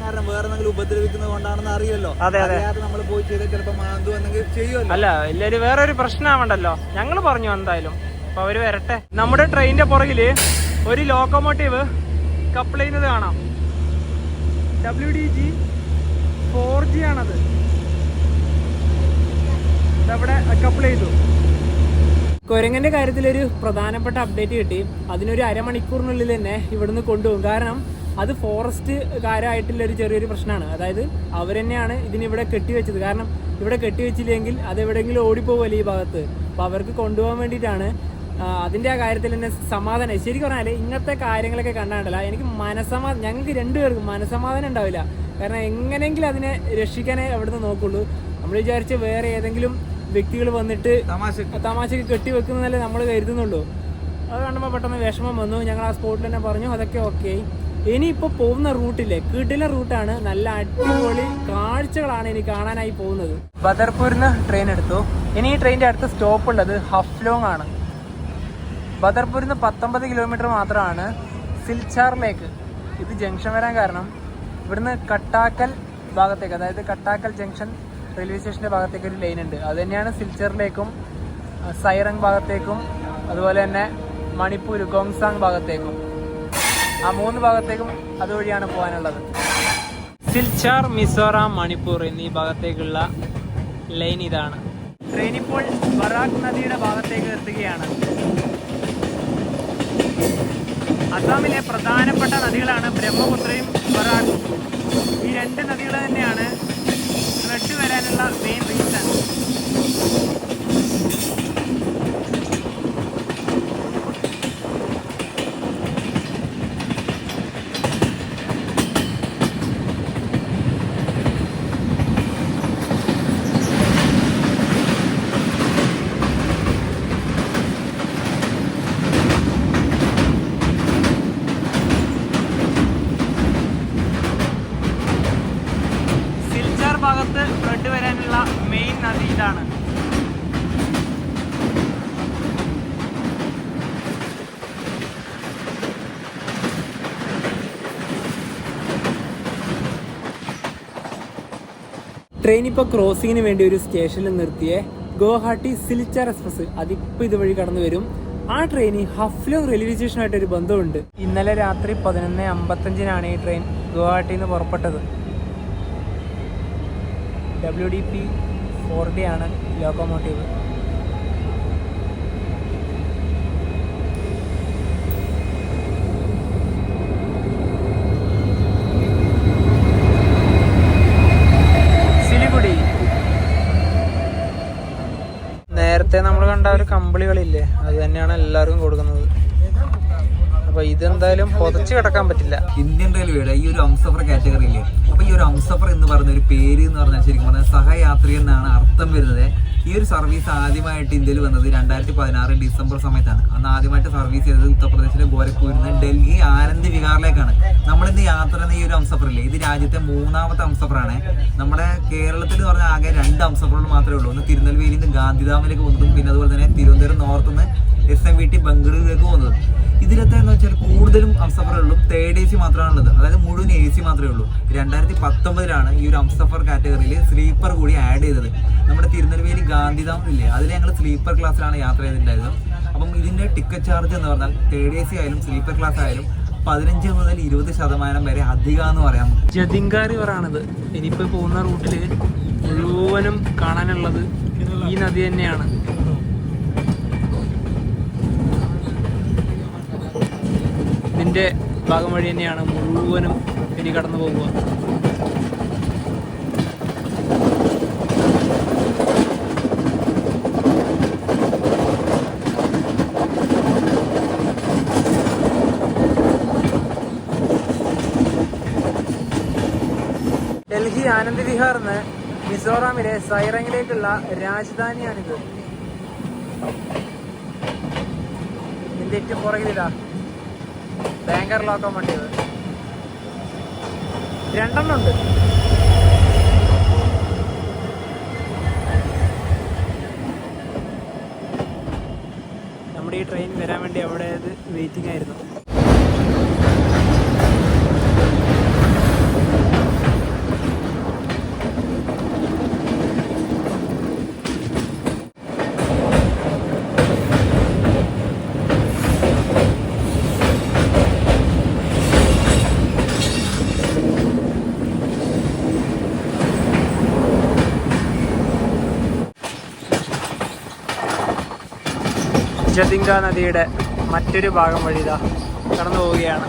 കാരണം വേറെ എന്തെങ്കിലും ഉപദ്രവിക്കുന്നത് കൊണ്ടാണെന്ന് അറിയല്ലോ. അതെ അതെ, നമ്മൾ പോയി ചെയ്താൽ ചിലപ്പോൾ മാന്തു എന്തെങ്കിലും ചെയ്യുമല്ലോ. അല്ല ഇല്ലൊരു വേറൊരു പ്രശ്നമാവണ്ടല്ലോ. ഞങ്ങൾ പറഞ്ഞു എന്തായാലും അപ്പൊ അവര് വരട്ടെ. നമ്മുടെ ട്രെയിനിന്റെ പുറകില് ഒരു ലോക്കോമോട്ടീവ് കപ്പിൾ ചെയ്യുന്നത് കാണാം. WDG 4G ആണത്. ഇതവിടെ കപ്പിൾ ചെയ്തു. കുരങ്ങന്റെ കാര്യത്തിലൊരു പ്രധാനപ്പെട്ട അപ്ഡേറ്റ് കിട്ടി. അതിനൊരു അരമണിക്കൂറിനുള്ളിൽ തന്നെ ഇവിടുന്ന് കൊണ്ടുപോകും. കാരണം അത് ഫോറസ്റ്റുകാരായിട്ടുള്ള ഒരു ചെറിയൊരു പ്രശ്നമാണ്. അതായത് അവരെന്നെയാണ് ഇതിനിവിടെ കെട്ടിവെച്ചത്. കാരണം ഇവിടെ കെട്ടിവെച്ചില്ലെങ്കിൽ അത് എവിടെയെങ്കിലും ഓടിപ്പോകുമല്ലോ ഈ ഭാഗത്ത്. അപ്പോൾ അവർക്ക് കൊണ്ടുപോകാൻ വേണ്ടിയിട്ടാണ്. അതിൻ്റെ ആ കാര്യത്തിൽ തന്നെ സമാധാനം. ശരിക്കും പറഞ്ഞാൽ ഇങ്ങനത്തെ കാര്യങ്ങളൊക്കെ കണ്ടാണ്ടല്ല എനിക്ക് ഞങ്ങൾക്ക് രണ്ടുപേർക്കും മനസ്സമാധാനം ഉണ്ടാവില്ല. കാരണം എങ്ങനെയെങ്കിലും അതിനെ രക്ഷിക്കാനേ അവിടുന്ന് നോക്കുള്ളൂ. നമ്മൾ വിചാരിച്ച് വേറെ ഏതെങ്കിലും വ്യക്തികൾ വന്നിട്ട് തമാശക്ക് കെട്ടിവെക്കുന്നതല്ലേ നമ്മൾ കരുതുന്നുള്ളൂ. അത് കാണുമ്പോൾ പെട്ടെന്ന് വിഷമം വന്നു. ഞങ്ങൾ ആ സ്പോട്ടിൽ തന്നെ പറഞ്ഞു അതൊക്കെ ഓക്കെ. ഇനിയിപ്പോൾ പോകുന്ന റൂട്ടില്ലേ, കിടിലൻ റൂട്ടാണ്. നല്ല അടിപൊളി കാഴ്ചകളാണ് ഇനി കാണാനായി പോകുന്നത്. ബദർപൂരിൽ നിന്ന് ട്രെയിൻ എടുത്തു. ഇനി ഈ ട്രെയിനിൻ്റെ അടുത്ത സ്റ്റോപ്പ് ഉള്ളത് ഹഫ്ലോങ് ആണ്. ബദർപൂരിൽ നിന്ന് 19 കിലോമീറ്റർ മാത്രമാണ് സിൽച്ചാറിലേക്ക്. ഇത് ജംഗ്ഷൻ വരാൻ കാരണം ഇവിടുന്ന് കട്ടാക്കൽ ഭാഗത്തേക്ക്, അതായത് കട്ടാക്കൽ ജംഗ്ഷൻ റെയിൽവേ സ്റ്റേഷൻ്റെ ഭാഗത്തേക്ക് ഒരു ലൈൻ ഉണ്ട്. അത് തന്നെയാണ് സിൽച്ചറിലേക്കും സൈറങ് ഭാഗത്തേക്കും അതുപോലെ തന്നെ മണിപ്പൂർ ഗോങ്സാങ് ഭാഗത്തേക്കും. ആ 3 ഭാഗത്തേക്കും അതുവഴിയാണ് പോകാനുള്ളത്. സിൽച്ചാർ, മിസോറാം, മണിപ്പൂർ എന്നീ ഭാഗത്തേക്കുള്ള ലൈൻ ഇതാണ്. ട്രെയിൻ ഇപ്പോൾ ബറാക് നദിയുടെ ഭാഗത്തേക്ക് എത്തുകയാണ്. അസാമിലെ പ്രധാനപ്പെട്ട നദികളാണ് ബ്രഹ്മപുത്രയും ബറാക്കും. ഈ 2 നദികൾ തന്നെയാണ് ഫ്ലഡ് വരാനുള്ള മെയിൻ റീസൺ. ഭാഗത്ത് ഫ്ലഡ് വരാനുള്ള മെയിൻ നദി ഇതാണ്. ട്രെയിൻ ഇപ്പോൾ ക്രോസിങ്ങിന് വേണ്ടി ഒരു സ്റ്റേഷനിൽ നിർത്തിയ ഗുവാഹട്ടി സിൽച്ചാർ എക്സ്പ്രസ് അതിപ്പോൾ ഇതുവഴി കടന്നു വരും. ആ ട്രെയിന് ഹഫ്ലോങ് റെയിൽവേ സ്റ്റേഷനായിട്ട് ഒരു ബന്ധമുണ്ട്. ഇന്നലെ രാത്രി 11:55 ഈ ട്രെയിൻ ഗുവാഹട്ടിയിൽ നിന്ന് പുറപ്പെട്ടത്. WDP 4D ആണ് ലോക്കോമോട്ടീവ്. സിലിഗുഡി. നേരത്തെ നമ്മൾ കണ്ട ഒരു കമ്പിളികളില്ലേ, അത് തന്നെയാണ് എല്ലാവർക്കും കൊടുക്കുന്നത്. അപ്പൊ ഇതെന്തായാലും പൊതച്ച് കിടക്കാൻ പറ്റില്ല. ഇന്ത്യൻ റെയിൽവേയുടെ ഈ ഒരു ഹംസഫർ കാറ്റഗറിയില് അപ്പൊ ഈ ഒരു ഹംസഫർ എന്ന് പറയുന്ന ഒരു പേര് എന്ന് പറഞ്ഞാൽ ശരിക്കും പറഞ്ഞാൽ സഹയാത്രി എന്നാണ് അർത്ഥം വരുന്നത്. ഈ ഒരു സർവീസ് ആദ്യമായിട്ട് ഇന്ത്യയിൽ വന്നത് 2016 ഡിസംബർ സമയത്താണ്. അന്ന് ആദ്യമായിട്ട് സർവീസ് ചെയ്തത് ഉത്തർപ്രദേശിലെ ഗോരഖ്പൂരിൽ നിന്ന് ഡൽഹി ആനന്ദ് വിഹാറിലേക്കാണ്. നമ്മളിന്ന് യാത്ര ചെയ്യുന്ന ഈ ഒരു ഹംസഫറില്ലേ, ഇത് രാജ്യത്തെ 3ാമത്തെ ഹംസഫറാണ്. നമ്മുടെ കേരളത്തിൽ എന്ന് പറഞ്ഞാൽ ആകെ 2 ഹംസഫറുകൾ മാത്രമേ ഉള്ളൂ. ഒന്ന് തിരുനെൽവേലിയിൽ നിന്ന് ഗാന്ധിധാമിലേക്ക് പോകുന്നതും പിന്നെ അതുപോലെ തന്നെ തിരുവനന്തപുരം നോർത്ത് നിന്ന് SMVT ബംഗളൂരുവിലേക്ക് പോകുന്നത്. ഇതിലത്തെ എന്ന് വെച്ചാൽ കൂടുതലും ഹംസഫറുകളിലും 3rd AC മാത്രമാണുള്ളത്. അതായത് മുഴുവൻ AC മാത്രമേ ഉള്ളൂ. 2019 ഈ ഒരു ഹംസഫർ കാറ്റഗറിയിൽ സ്ലീപ്പർ കൂടി ആഡ് ചെയ്തത്. നമ്മുടെ തിരുനെൽവേലി ഗാന്ധിധാം ഇല്ലേ, അതിൽ ഞങ്ങൾ സ്ലീപ്പർ ക്ലാസ്സിലാണ് യാത്ര ചെയ്തിട്ടുണ്ടായത്. അപ്പം ഇതിന്റെ ടിക്കറ്റ് ചാർജ് എന്ന് പറഞ്ഞാൽ 3rd AC ആയാലും സ്ലീപ്പർ ക്ലാസ് ആയാലും 15 മുതൽ 20% വരെ അധികമെന്ന് പറയാം. ജതിങ്കാറിവറാണിത്. ഇനിയിപ്പോൾ പോകുന്ന റൂട്ടിൽ മുഴുവനും കാണാനുള്ളത് ഈ നദി തന്നെയാണ്. ഇതിൻ്റെ ഭാഗം വഴി തന്നെയാണ് മുഴുവനും ഇനി കടന്നു പോകുക. ഡൽഹി ആനന്ദ് വിഹാറിന്ന് മിസോറാമിലെ സൈറങ്ങിലേക്കുള്ള രാജധാനിയാണിത്. ഇതിൻ്റെ ഏറ്റവും പുറകിലിതാ ബാങ്കർ ലോക്കോമോട്ടീവ് 2 ഉണ്ട്. നമ്മുടെ ഈ ട്രെയിൻ വരാൻ വേണ്ടി അവിടെ വെയിറ്റിംഗ് ആയിരുന്നു. ജതിങ്ക നദിയുടെ മറ്റൊരു ഭാഗം വഴി ഇതാ കടന്നു പോവുകയാണ്.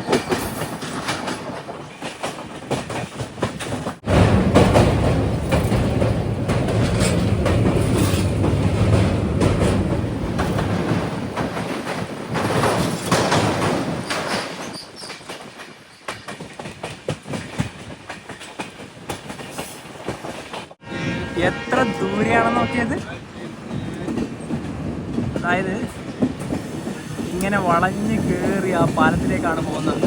എത്ര ദൂരെയാണെന്ന് നോക്കിയത്. അതായത് ഇങ്ങനെ വളഞ്ഞ് കയറി ആ പാലത്തിലേക്കാണ് പോകുന്നത്.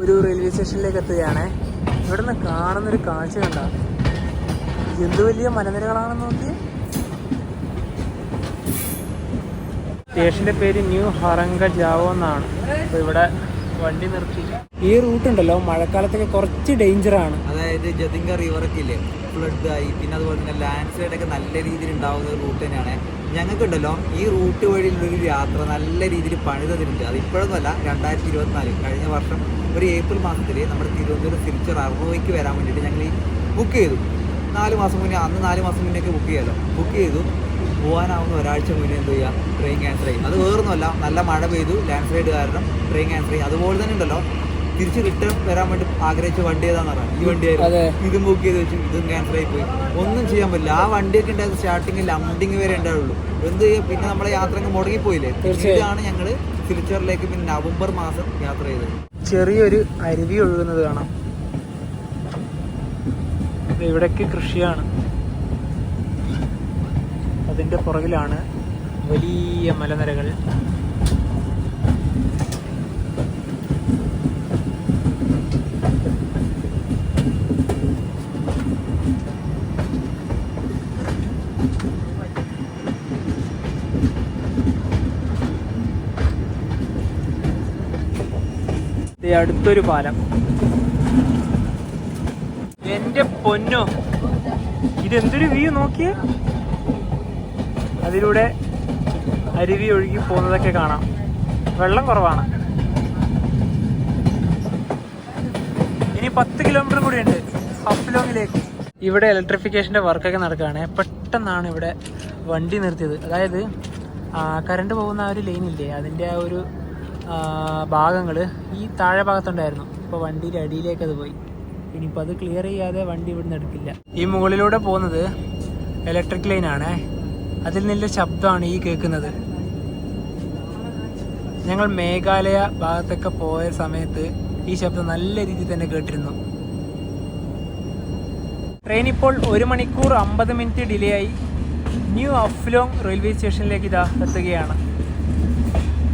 ഒരു റെയിൽവേ സ്റ്റേഷനിലേക്ക് എത്തുകയാണേ. ഇവിടെ നിന്ന് കാണുന്നൊരു കാഴ്ച കണ്ട എന്ത് വലിയ മലനിരകളാണെന്ന് നോക്കി. സ്റ്റേഷന്റെ പേര് ന്യൂ ഹറങ്ക ജാവോ എന്നാണ്. അപ്പോൾ ഇവിടെ വണ്ടി നിർത്തി. ഈ റൂട്ട് ഉണ്ടല്ലോ മഴക്കാലത്തൊക്കെ കുറച്ച് ഡേഞ്ചറാണ്. അതായത് ജതിങ്ക റിവറൊക്കെ ഇല്ലേ, ഫ്ലഡ് ആയി, പിന്നെ അതുപോലെ തന്നെ ലാൻഡ് സ്ലൈഡ് ഒക്കെ നല്ല രീതിയിൽ ഉണ്ടാവുന്ന ഒരു റൂട്ട് തന്നെയാണ്. ഞങ്ങൾക്കുണ്ടല്ലോ ഈ റൂട്ട് വഴിയുള്ളൊരു യാത്ര നല്ല രീതിയിൽ പണിതതിരുണ്ട്. അത് ഇപ്പോഴൊന്നുമല്ല, 2024 കഴിഞ്ഞ വർഷം ഒരു ഏപ്രിൽ മാസത്തിൽ നമ്മുടെ തിരുവനന്തപുരം സിൽച്ചർ അറുപയ്ക്ക് വരാൻ വേണ്ടിയിട്ട് ഞങ്ങൾ ഈ ബുക്ക് ചെയ്തു. 4 മാസം മുന്നേ, അന്ന് 4 മാസം മുന്നേക്ക് ബുക്ക് ചെയ്തു. പോകാനാവുന്ന ഒരാഴ്ച മുന്നേ എന്ത് ചെയ്യുക, ട്രെയിൻ ക്യാൻസൽ ചെയ്യും. അത് വേറൊന്നുമല്ല, നല്ല മഴ പെയ്തു, ലാൻഡ് സ്ലൈഡ് കാരണം ട്രെയിൻ ക്യാൻസൽ ചെയ്യും. അതുപോലെ തന്നെ ഉണ്ടല്ലോ തിരിച്ച് റിട്ടേൺ വരാൻ വേണ്ടി ആഗ്രഹിച്ച വണ്ടി ഏതാന്ന് പറയാം, ഈ വണ്ടിയായിരുന്നു. ഇതും ബുക്ക് ചെയ്ത് വെച്ചു, ഇതും ക്യാൻസൽ ആയി പോയി. ഒന്നും ചെയ്യാൻ പറ്റില്ല. ആ വണ്ടിയൊക്കെ ഉണ്ടായത് സ്റ്റാർട്ടിങ്ങിൽ ലംഡിങ് വരെ ഉണ്ടാവുള്ളൂ. എന്ത് ചെയ്യുക, പിന്നെ നമ്മളെ യാത്ര അങ്ങ് മുടങ്ങിപ്പോയില്ലേ. ഇതാണ് ഞങ്ങൾ സിൽച്ചറിലേക്ക് പിന്നെ നവംബർ മാസം യാത്ര ചെയ്തത്. ചെറിയൊരു അരുവി ഒഴുകുന്നത് കാണാം. ഇവിടേക്ക് കൃഷിയാണ്. അതിൻ്റെ പുറകിലാണ് വലിയ മലനിരകൾ. അടുത്തൊരു പാലം. എന്റെ പൊന്നോ, ഇതെന്തൊരു വ്യൂ നോക്കിയേ. അതിലൂടെ അരുവി ഒഴുകി പോകുന്നതൊക്കെ കാണാം. വെള്ളം കുറവാണ്. ഇനി 10 കിലോമീറ്റർ കൂടി ഉണ്ട് ഹഫ്ലോങ്ങിലേക്ക്. ഇവിടെ ഇലക്ട്രിഫിക്കേഷൻ്റെ വർക്കൊക്കെ നടക്കുകയാണ്. പെട്ടെന്നാണ് ഇവിടെ വണ്ടി നിർത്തിയത്. അതായത് കറണ്ട് പോകുന്ന ആ ഒരു ലൈനില്ലേ, അതിൻ്റെ ആ ഒരു ഭാഗങ്ങൾ ഈ താഴെ ഭാഗത്തുണ്ടായിരുന്നു. ഇപ്പോൾ വണ്ടിയുടെ അടിയിലേക്ക് അത് പോയി. ഇനിയിപ്പോൾ അത് ക്ലിയർ ചെയ്യാതെ വണ്ടി ഇവിടുന്ന് എടുക്കില്ല. ഈ മുകളിലൂടെ പോകുന്നത് ഇലക്ട്രിക് ലൈനാണ്. അതിൽ നിന്നുള്ള ശബ്ദമാണ് ഈ കേൾക്കുന്നത്. ഞങ്ങൾ മേഘാലയ ഭാഗത്തൊക്കെ പോയ സമയത്ത് ഈ ശബ്ദം നല്ല രീതിയിൽ തന്നെ കേട്ടിരുന്നു. ട്രെയിൻ ഇപ്പോൾ 1 മണിക്കൂർ 50 മിനിറ്റ് ഡിലേ ആയി ന്യൂ ഹഫ്ലോങ് റെയിൽവേ സ്റ്റേഷനിലേക്ക് ഇതാ എത്തുകയാണ്.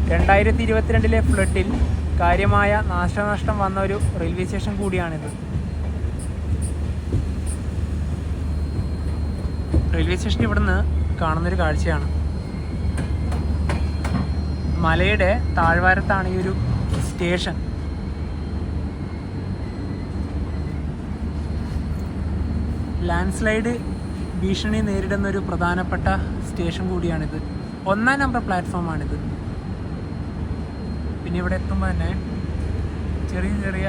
2022 ഫ്ലഡിൽ കാര്യമായ നാശനഷ്ടം വന്ന ഒരു റെയിൽവേ സ്റ്റേഷൻ കൂടിയാണിത്. റെയിൽവേ സ്റ്റേഷൻ ഇവിടുന്ന് കാണുന്നൊരു കാഴ്ചയാണ്. മലയുടെ താഴ്വാരത്താണ് ഈ ഒരു സ്റ്റേഷൻ. ലാൻഡ് സ്ലൈഡ് ഭീഷണി നേരിടുന്ന ഒരു പ്രധാനപ്പെട്ട സ്റ്റേഷൻ കൂടിയാണിത്. 1-ാം നമ്പർ പ്ലാറ്റ്ഫോമാണിത്. പിന്നെ ഇവിടെ എത്തുമ്പോൾ തന്നെ ചെറിയ ചെറിയ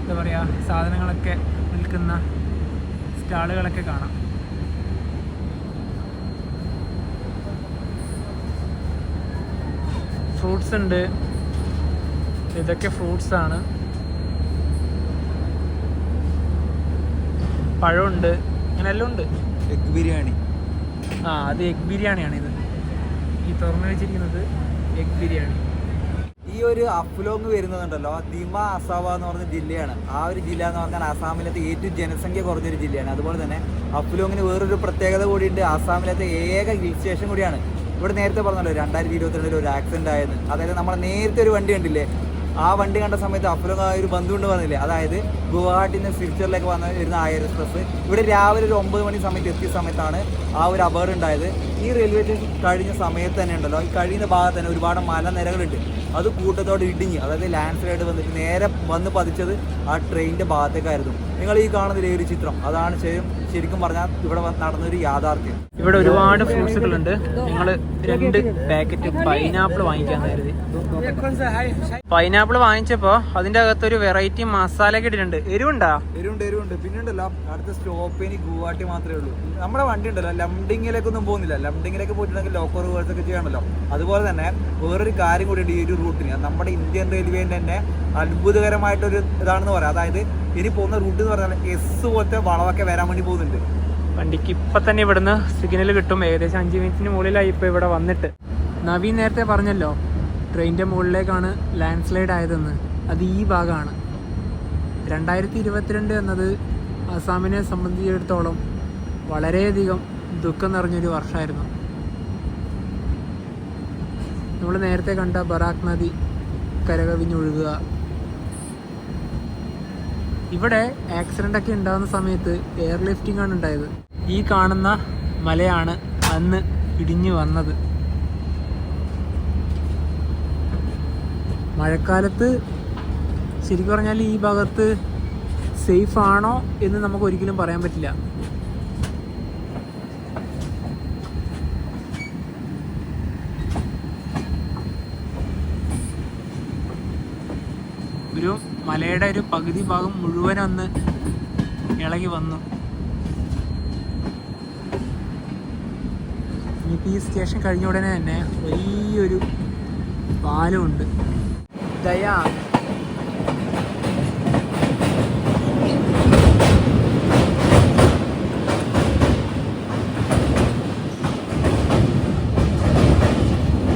എന്താ പറയുക സാധനങ്ങളൊക്കെ വിൽക്കുന്ന സ്റ്റാളുകളൊക്കെ കാണാം. ഫ്രൂട്ട്സ് ഉണ്ട്, ഇതൊക്കെ ഫ്രൂട്ട്സാണ്. പഴമുണ്ട്, അങ്ങനെ എല്ലാം ഉണ്ട്. എഗ് ബിരിയാണി, അത് എഗ് ബിരിയാണിയാണ്. ഇത് ഈ തുറന്നു വെച്ചിരിക്കുന്നത് എഗ് ബിരിയാണി. ഈ ഒരു അഫ്ലോങ് വരുന്നതുണ്ടല്ലോ, ദിമ അസാവ എന്ന് പറഞ്ഞ ജില്ലയാണ്. ആ ഒരു ജില്ല എന്ന് പറഞ്ഞാൽ ആസാമിലത്തെ ഏറ്റവും ജനസംഖ്യ കുറഞ്ഞൊരു ജില്ലയാണ്. അതുപോലെ തന്നെ അഫ്ലോങ്ങിന് വേറൊരു പ്രത്യേകത കൂടിയുണ്ട്. ആസാമിലത്തെ ഏക ഹിൽ സ്റ്റേഷൻ കൂടിയാണ്. ഇവിടെ നേരത്തെ പറഞ്ഞല്ലോ 2022 ഒരു ആക്സിഡന്റ് ആയെന്ന്. അതായത് നമ്മൾ നേരത്തെ ഒരു വണ്ടി കണ്ടില്ലേ, ആ വണ്ടി കണ്ട സമയത്ത് അഫ്ലോങ് ഒരു ബന്ധുണ്ട് പറഞ്ഞില്ലേ, അതായത് ഗുവാഹട്ടിയിൽ നിന്ന് സിൽച്ചറിലേക്ക് വരുന്ന ആയർ എക്സ്പ്രസ് ഇവിടെ രാവിലെ ഒരു 9 മണി സമയത്ത് എത്തിയ സമയത്താണ് ആ ഒരു അപകടം ഉണ്ടായത്. ഈ റെയിൽവേ സ്റ്റേഷൻ കഴിഞ്ഞ സമയത്ത് തന്നെ ഉണ്ടല്ലോ, ഈ കഴിയുന്ന ഭാഗത്ത് തന്നെ ഒരുപാട് മലനിരകളുണ്ട്. അത് കൂട്ടത്തോടെ ഇടിഞ്ഞ്, അതായത് ലാൻഡ് സ്ലൈഡ് വന്നിട്ട് നേരെ വന്ന് പതിച്ചത് ആ ട്രെയിനിൻ്റെ ഭാഗത്തേക്കായിരുന്നു. നിങ്ങൾ ഈ കാണുന്ന ഒരു ചിത്രം, അതാണ് ശരിക്കും പറഞ്ഞാൽ ഇവിടെ നടന്നൊരു യാഥാർത്ഥ്യം. ഇവിടെ ഒരുപാട് ഫ്രൂട്ട്സുകളുണ്ട്. ഞങ്ങൾ 2 പാക്കറ്റ് പൈനാപ്പിൾ വാങ്ങിക്കാൻ കരുതി. പൈനാപ്പിൾ വാങ്ങിച്ചപ്പോൾ അതിൻ്റെ അകത്തൊരു വെറൈറ്റി മസാല ഇട്ടിട്ടുണ്ട്. എരിവുണ്ട്. പിന്നെ ഉണ്ടല്ലോ, അടുത്ത സ്റ്റോപ്പിന് ഗുവാഹട്ടി മാത്രമേ ഉള്ളൂ. നമ്മുടെ വണ്ടി ഉണ്ടല്ലോ ലംഡിങ്ങിലേക്കൊന്നും പോകുന്നില്ല. ലംഡിങ്ങിലേക്ക് പോയിട്ടുണ്ടെങ്കിൽ ലോക്കൽ റിവേഴ്സ് ഒക്കെ ചെയ്യണമല്ലോ. അതുപോലെ തന്നെ വേറൊരു കാര്യം കൂടി ഉണ്ട് ഈ ഒരു റൂട്ടിന്. നമ്മുടെ ഇന്ത്യൻ റെയിൽവേൻ്റെ തന്നെ അത്ഭുതകരമായിട്ടൊരു ഇതാണെന്ന് പറയാം. അതായത് ഇനി പോകുന്ന റൂട്ട് എന്ന് പറഞ്ഞാൽ എസ് പോലത്തെ വളവൊക്കെ വരാൻ വേണ്ടി പോകുന്നുണ്ട്. വണ്ടിക്ക് ഇപ്പം തന്നെ ഇവിടുന്ന് സിഗ്നൽ കിട്ടും. ഏകദേശം 5 മിനിറ്റിന് മുകളിലായി ഇപ്പോൾ ഇവിടെ വന്നിട്ട്. നവീൻ നേരത്തെ പറഞ്ഞല്ലോ ട്രെയിനിൻ്റെ മുകളിലേക്കാണ് ലാൻഡ് സ്ലൈഡ് ആയതെന്ന്. അത് ഈ ഭാഗമാണ്. 2022 എന്നത് ആസാമിനെ സംബന്ധിച്ചിടത്തോളം വളരെയധികം ദുഃഖം നിറഞ്ഞൊരു വർഷമായിരുന്നു. നമ്മൾ നേരത്തെ കണ്ട ബറാക് നദി കരകവിഞ്ഞൊഴുകുക, ഇവിടെ ആക്സിഡൻ്റൊക്കെ ഉണ്ടാകുന്ന സമയത്ത് എയർ ലിഫ്റ്റിംഗ് ആണ് ഉണ്ടായത്. ഈ കാണുന്ന മലയാണ് അന്ന് ഇടിഞ്ഞു വന്നത്. മഴക്കാലത്ത് ശരിക്കും പറഞ്ഞാൽ ഈ ഭാഗത്ത് സേഫ് ആണോ എന്ന് നമുക്ക് ഒരിക്കലും പറയാൻ പറ്റില്ല. ഒരു മലയുടെ ഒരു പകുതി ഭാഗം മുഴുവൻ ഒന്ന് ഇളകി വന്നു. ഇനിയിപ്പോൾ ഈ സ്റ്റേഷൻ കഴിഞ്ഞ ഉടനെ തന്നെ വലിയൊരു പാലമുണ്ട്. ദയാങ്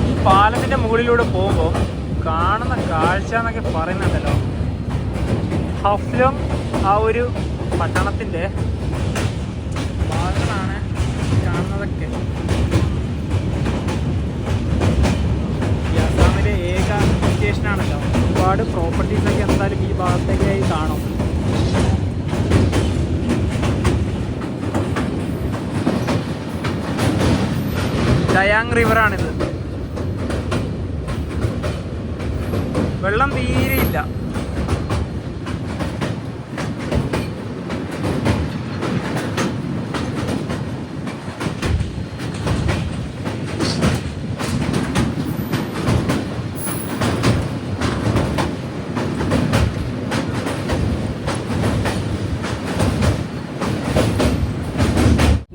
ഈ പാലത്തിൻ്റെ മുകളിലൂടെ പോകുമ്പോൾ കാണുന്ന കാഴ്ച എന്നൊക്കെ പറയുന്നുണ്ടല്ലോ, ഹഫ്ലോങ് ആ ഒരു പട്ടണത്തിൻ്റെ ഭാഗങ്ങളാണ് കാണുന്നതൊക്കെ. ഈ അസാമിലെ ഏക സ്റ്റേഷനാണല്ലോ. ഒരുപാട് പ്രോപ്പർട്ടീസൊക്കെ എന്തായാലും ഈ ഭാഗത്തേക്കായി കാണും. ദയാങ് റിവറാണിത്. വെള്ളം തീരെയില്ല.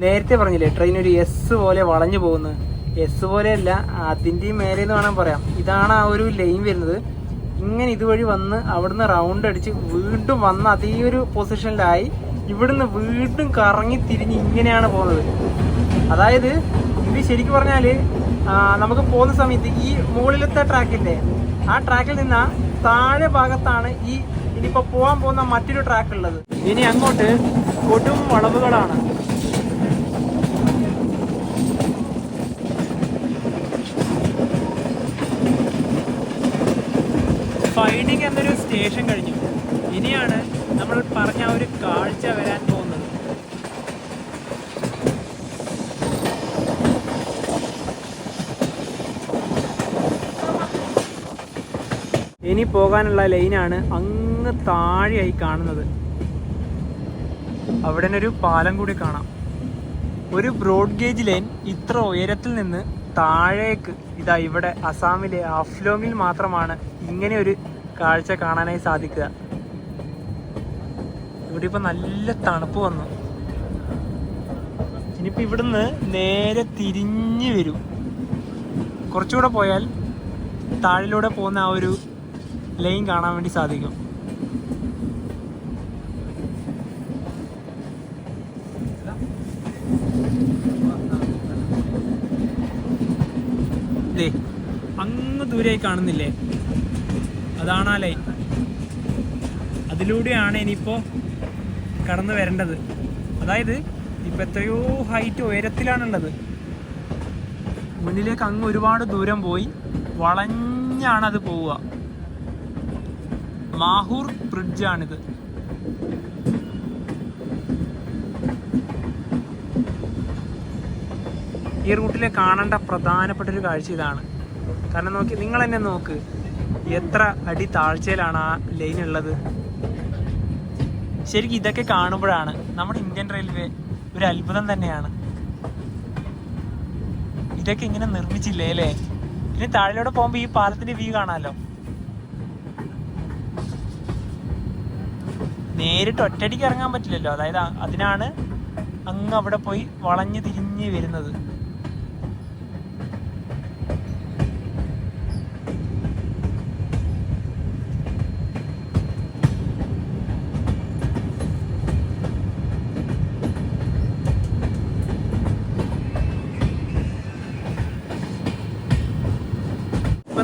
നേരത്തെ പറഞ്ഞില്ലേ ട്രെയിൻ ഒരു എസ് പോലെ വളഞ്ഞു പോകുന്നു. എസ് പോലെയല്ല, അതിൻ്റെയും മേലെ എന്ന് വേണം പറയാം. ഇതാണ് ആ ഒരു ലൈൻ വരുന്നത്. ഇങ്ങനെ ഇതുവഴി വന്ന് അവിടുന്ന് റൗണ്ട് അടിച്ച് വീണ്ടും വന്ന് അതേ ഒരു പൊസിഷനിലായി ഇവിടുന്ന് വീണ്ടും കറങ്ങി തിരിഞ്ഞ് ഇങ്ങനെയാണ് പോകുന്നത്. അതായത് ഇത് ശരിക്കും പറഞ്ഞാൽ നമുക്ക് പോകുന്ന സമയത്ത് ഈ മുകളിലത്തെ ട്രാക്കില്ലേ, ആ ട്രാക്കിൽ നിന്ന് താഴെ ഭാഗത്താണ് ഈ ഇനിയിപ്പോൾ പോകാൻ പോകുന്ന മറ്റൊരു ട്രാക്ക് ഉള്ളത്. ഇനി അങ്ങോട്ട് കൊടും വളവുകളാണ്. ഫൈഡിങ് എന്നൊരു സ്റ്റേഷൻ കഴിഞ്ഞു. ഇനിയാണ് നമ്മൾ പറഞ്ഞ ഒരു കാഴ്ച വരാൻ പോകുന്നത്. ഇനി പോകാനുള്ള ലൈനാണ് അങ്ങ് താഴെയായി കാണുന്നത്. അവിടെ ഒരു പാലം കൂടി കാണാം. ഒരു ബ്രോഡ് ഗേജ് ലൈൻ ഇത്ര ഉയരത്തിൽ നിന്ന് താഴേക്ക് ഇതാ ഇവിടെ അസാമിലെ ഹഫ്ലോങ്ങിൽ മാത്രമാണ് ഇങ്ങനെ ഒരു കാഴ്ച കാണാനായി സാധിക്കുക. ഇവിടെ ഇപ്പൊ നല്ല തണുപ്പ് വന്നു. ഇനിയിപ്പോൾ ഇവിടുന്ന് നേരെ തിരിഞ്ഞു വരും. കുറച്ചുകൂടെ പോയാൽ താഴിലൂടെ പോകുന്ന ആ ഒരു ലൈൻ കാണാൻ വേണ്ടി സാധിക്കും. അങ്ങ് ദൂരെയായി കാണുന്നില്ലേ, അതാണ് ആ ലൈൻ. അതിലൂടെയാണ് ഇനിയിപ്പോൾ കടന്നു വരേണ്ടത്. അതായത് ഇപ്പം എത്രയോ ഹൈറ്റ് ഉയരത്തിലാണുള്ളത്. മുന്നിലേക്ക് അങ്ങ് ഒരുപാട് ദൂരം പോയി വളഞ്ഞാണത് പോവുക. മാഹൂർ ബ്രിഡ്ജാണിത്. ഈ റൂട്ടിലെ കാണേണ്ട പ്രധാനപ്പെട്ട ഒരു കാഴ്ച ഇതാണ്. കാരണം നിങ്ങൾ തന്നെ നോക്ക്, എത്ര അടി താഴ്ചയിലാണ് ആ ലൈൻ ഉള്ളത്. ശരിക്കും ഇതൊക്കെ കാണുമ്പോഴാണ് നമ്മുടെ ഇന്ത്യൻ റെയിൽവേ ഒരു അത്ഭുതം തന്നെയാണ്. ഇതൊക്കെ ഇങ്ങനെ നിർമ്മിച്ചില്ലേ അല്ലേ? ഇനി താഴെയോടെ പോകുമ്പോൾ ഈ പാലത്തിന്റെ വ്യൂ കാണാമല്ലോ. നേരിട്ട് ഒറ്റയടിക്ക് ഇറങ്ങാൻ പറ്റില്ലല്ലോ. അതായത് അതിനാണ് അങ്ങ് അവിടെ പോയി വളഞ്ഞു തിരിഞ്ഞ് വരുന്നത്.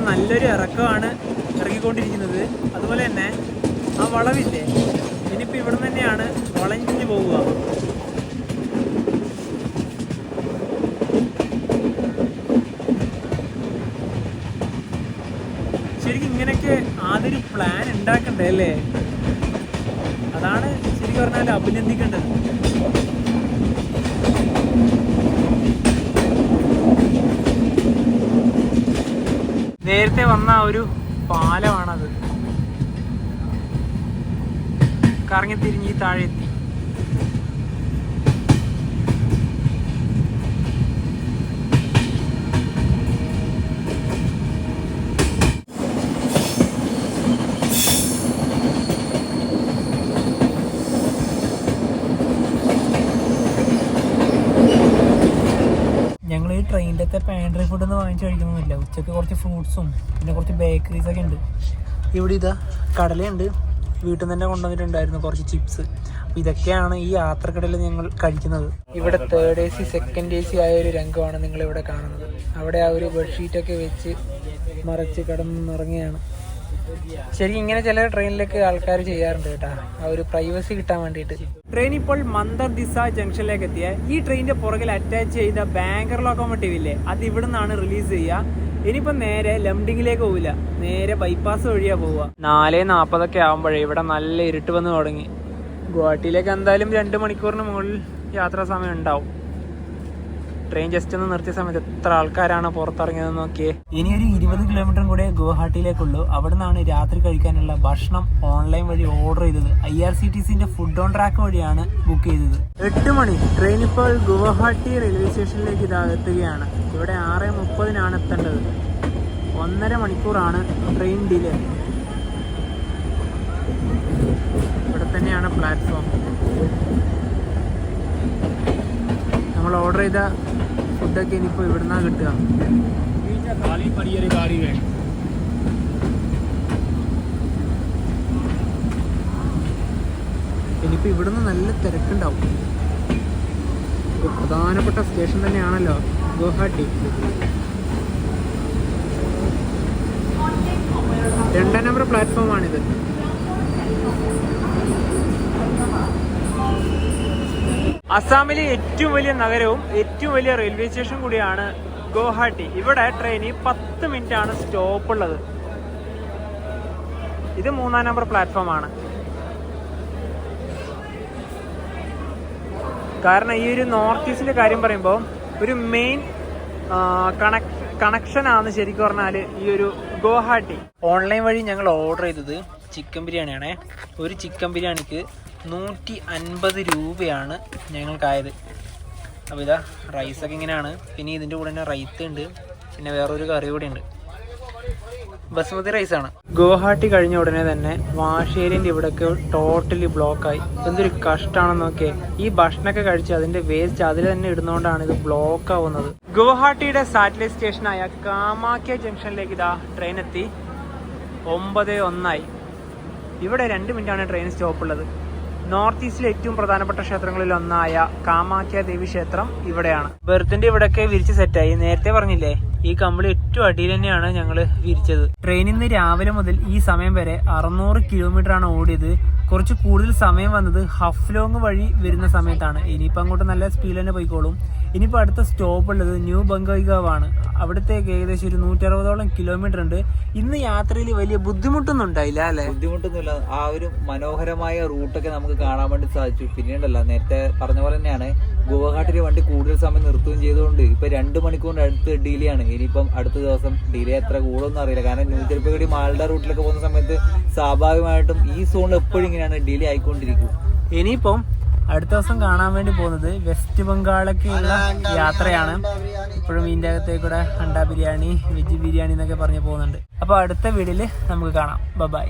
നല്ലൊരു ഇറക്കമാണ് ഇറങ്ങിക്കൊണ്ടിരിക്കുന്നത്. അതുപോലെ തന്നെ ആ വളവില്ലേ, ഇനിയിപ്പോൾ ഇവിടെ തന്നെയാണ് വളഞ്ഞു പോവുക. ശരിക്കും ഇങ്ങനെയൊക്കെ ആദ്യൊരു പ്ലാൻ ഉണ്ടാക്കണ്ടേ അല്ലേ? അതാണ് ശരിക്കും പറഞ്ഞാൽ അഭിനന്ദിക്കേണ്ടത്. നേരത്തെ വന്ന ഒരു പാലമാണത്. കറങ്ങിത്തിരിഞ്ഞ് താഴെ എത്തി. ഞങ്ങൾ ഈ ട്രെയിനിലത്തെ പാൻട്രി ഫുഡൊന്നും വാങ്ങിച്ച് കഴിക്കുന്നൊന്നുമില്ല. ഉച്ചയ്ക്ക് കുറച്ച് ഫ്രൂട്ട്സും പിന്നെ കുറച്ച് ബേക്കറീസൊക്കെ ഉണ്ട്. ഇവിടെ ഇതാ കടലയുണ്ട്, വീട്ടിൽ നിന്ന് തന്നെ കൊണ്ടുവന്നിട്ടുണ്ടായിരുന്നു കുറച്ച് ചിപ്സ്. അപ്പോൾ ഇതൊക്കെയാണ് ഈ യാത്രക്കിടയിൽ ഞങ്ങൾ കഴിക്കുന്നത്. ഇവിടെ 3rd AC 2nd AC ആയ ഒരു രംഗമാണ് നിങ്ങളിവിടെ കാണുന്നത്. അവിടെ ആ ഒരു ബെഡ്ഷീറ്റൊക്കെ വെച്ച് മറച്ച് കിടന്നുറങ്ങുകയാണ്. ശരിക്കും ഇങ്ങനെ ചില ട്രെയിനിലേക്ക് ആൾക്കാർ ചെയ്യാറുണ്ട് കേട്ടോ, ആ ഒരു പ്രൈവസി കിട്ടാൻ വേണ്ടിയിട്ട്. ട്രെയിൻ ഇപ്പോൾ മന്ദർദിസ ജംഗ്ഷനിലേക്ക് എത്തിയ ഈ ട്രെയിനിന്റെ പുറകിൽ അറ്റാച്ച് ചെയ്ത ബാങ്കർ ലോക്കോമോട്ടീവ് ഇല്ലേ, അത് ഇവിടെ നിന്നാണ് റിലീസ് ചെയ്യുക. ഇനിയിപ്പോ നേരെ ലംഡിങ്ങിലേക്ക് പോവില്ല, നേരെ ബൈപ്പാസ് വഴിയാ പോവുക. 4:40 ആകുമ്പോഴേ ഇവിടെ നല്ല ഇരുട്ട് വന്ന് തുടങ്ങി. ഗുവാഹട്ടിയിലേക്ക് എന്തായാലും 2 മണിക്കൂറിന് മുകളിൽ യാത്രാ സമയം ഉണ്ടാവും. ട്രെയിൻ ജസ്റ്റ് ഒന്ന് നിർത്തിയ സമയത്ത് എത്ര ആൾക്കാരാണ് പുറത്തിറങ്ങിയതെന്ന് നോക്കിയേ. ഇനി ഒരു 20 കിലോമീറ്ററും കൂടെ ഗുവാഹട്ടിയിലേക്കുള്ളൂ. അവിടെ നിന്നാണ് രാത്രി കഴിക്കാനുള്ള ഭക്ഷണം ഓൺലൈൻ വഴി ഓർഡർ ചെയ്തത്. IRCTCന്റെ ഫുഡ് ഓൺ ട്രാക്ക് വഴിയാണ് ബുക്ക് ചെയ്തത്. 8 മണി ട്രെയിൻ ഇപ്പോൾ ഗുവാഹട്ടി റെയിൽവേ സ്റ്റേഷനിലേക്ക് എത്തുകയാണ്. ഇവിടെ 6:30 എത്തേണ്ടത്. 1.5 മണിക്കൂറാണ് ട്രെയിൻ ഡിലേ. ഇവിടെ തന്നെയാണ് പ്ലാറ്റ്ഫോം. നമ്മൾ ഓർഡർ ചെയ്ത ഫുഡൊക്കെ ഇനിയിപ്പോൾ ഇവിടുന്നാണ് കിട്ടുക. ഇനിയിപ്പോൾ ഇവിടുന്ന് നല്ല തിരക്കുണ്ടാവും. ഒരു പ്രധാനപ്പെട്ട സ്റ്റേഷൻ തന്നെയാണല്ലോ ഗുവാഹട്ടി. 2ാം നമ്പർ പ്ലാറ്റ്ഫോമാണിത്. അസാമിലെ ഏറ്റവും വലിയ നഗരവും ഏറ്റവും വലിയ റെയിൽവേ സ്റ്റേഷൻ കൂടിയാണ് ഗുവാഹട്ടി. ഇവിടെ ട്രെയിനിൽ 10 മിനിറ്റാണ് സ്റ്റോപ്പ് ഉള്ളത്. ഇത് 3ാം നമ്പർ പ്ലാറ്റ്ഫോമാണ്. കാരണം ഈ ഒരു നോർത്ത് ഈസ്റ്റിന്റെ കാര്യം പറയുമ്പോൾ ഒരു മെയിൻ കണക്ഷനാണ് ശരിക്കും പറഞ്ഞാൽ ഈ ഒരു ഗുവാഹട്ടി. ഓൺലൈൻ വഴി ഞങ്ങൾ ഓർഡർ ചെയ്തത് ചിക്കൻ ബിരിയാണിയാണേ. ഒരു ചിക്കൻ ബിരിയാണിക്ക് 150 രൂപയാണ് ഞങ്ങൾക്കായത്. അപ്പോൾ ഇതാ റൈസൊക്കെ ഇങ്ങനെയാണ്. പിന്നെ ഇതിൻ്റെ കൂടെ തന്നെ റൈത്ത ഉണ്ട്, പിന്നെ വേറൊരു കറി കൂടി ഉണ്ട്. ബസ്മതി റൈസാണ്. ഗുവാഹട്ടി കഴിഞ്ഞ ഉടനെ തന്നെ വാഷേരിൻ്റെ ഇവിടെയൊക്കെ ടോട്ടലി ബ്ലോക്കായി. എന്തൊരു കഷ്ടമാണെന്നൊക്കെ. ഈ ഭക്ഷണമൊക്കെ കഴിച്ച് അതിൻ്റെ വേസ്റ്റ് അതിൽ തന്നെ ഇടുന്നതുകൊണ്ടാണ് ഇത് ബ്ലോക്ക് ആവുന്നത്. ഗുവാഹട്ടിയുടെ സാറ്റലൈറ്റ് സ്റ്റേഷനായ കാമാക്യ ജംഗ്ഷനിലേക്ക് ഇതാ ട്രെയിൻ എത്തി. 9:01 ഇവിടെ 2 മിനിറ്റാണ് ട്രെയിൻ സ്റ്റോപ്പ് ഉള്ളത്. നോർത്ത് ഈസ്റ്റിലെ ഏറ്റവും പ്രധാനപ്പെട്ട ക്ഷേത്രങ്ങളിൽ ഒന്നായ കാമാക്യ ദേവി ക്ഷേത്രം ഇവിടെയാണ്. ബെർത്തിന്റെ ഇവിടെയൊക്കെ വിരിച്ച് സെറ്റായി. നേരത്തെ പറഞ്ഞില്ലേ, ഈ കമ്പിളി ഏറ്റവും അടിയിൽ തന്നെയാണ് ഞങ്ങൾ വിരിച്ചത്. ട്രെയിനിൽ നിന്ന് രാവിലെ മുതൽ ഈ സമയം വരെ 600 കിലോമീറ്റർ ആണ് ഓടിയത്. കുറച്ച് കൂടുതൽ സമയം വന്നത് ഹഫ്ലോങ് വഴി വരുന്ന സമയത്താണ്. ഇനിയിപ്പോൾ അങ്ങോട്ട് നല്ല സ്പീഡിൽ തന്നെ പോയിക്കോളും. ഇനിയിപ്പോൾ അടുത്ത സ്റ്റോപ്പ് ഉള്ളത് ന്യൂ ബംഗൈഗാവ് ആണ്. അവിടത്തേക്ക് ഏകദേശം ഒരു 160ഓളം കിലോമീറ്റർ ഉണ്ട്. ഇന്ന് യാത്രയിൽ വലിയ ബുദ്ധിമുട്ടൊന്നും ഉണ്ടായില്ല അല്ലെ? ബുദ്ധിമുട്ടൊന്നുമില്ല. ആ ഒരു മനോഹരമായ റൂട്ടൊക്കെ നമുക്ക് കാണാൻ വേണ്ടി സാധിച്ചു. പിന്നീടല്ല, നേരത്തെ പറഞ്ഞ പോലെ തന്നെയാണ് ഗുവാഹട്ടിയിൽ വണ്ടി കൂടുതൽ സമയം നിർത്തുകയും ചെയ്തുകൊണ്ട് ഇപ്പൊ 2 മണിക്കൂറിന്റെ അടുത്ത് ഡിലേ ആണ്. ഇനിയിപ്പം അടുത്ത ദിവസം ഡിലേ എത്ര കൂടുമെന്ന് അറിയില്ല. കാരണം ന്യൂ ജൽപൈഗുരി മാൾഡ റൂട്ടിലൊക്കെ പോകുന്ന സമയത്ത് സ്വാഭാവികമായിട്ടും ഈ സോണിൽ എപ്പോഴും ഇങ്ങനെയാണ് ഡിലേ ആയിക്കൊണ്ടിരിക്കും. ഇനിയിപ്പം അടുത്ത ദിവസം കാണാൻ വേണ്ടി പോകുന്നത് വെസ്റ്റ് ബംഗാളിലേക്കുള്ള യാത്രയാണ്. ഇപ്പോഴും ഇതിൻ്റെ അകത്തേക്കൂടെ അണ്ടാ ബിരിയാണി, വെജ് ബിരിയാണി എന്നൊക്കെ പറഞ്ഞ് പോകുന്നുണ്ട്. അപ്പോൾ അടുത്ത വീഡിയോയിൽ നമുക്ക് കാണാം. ബൈ.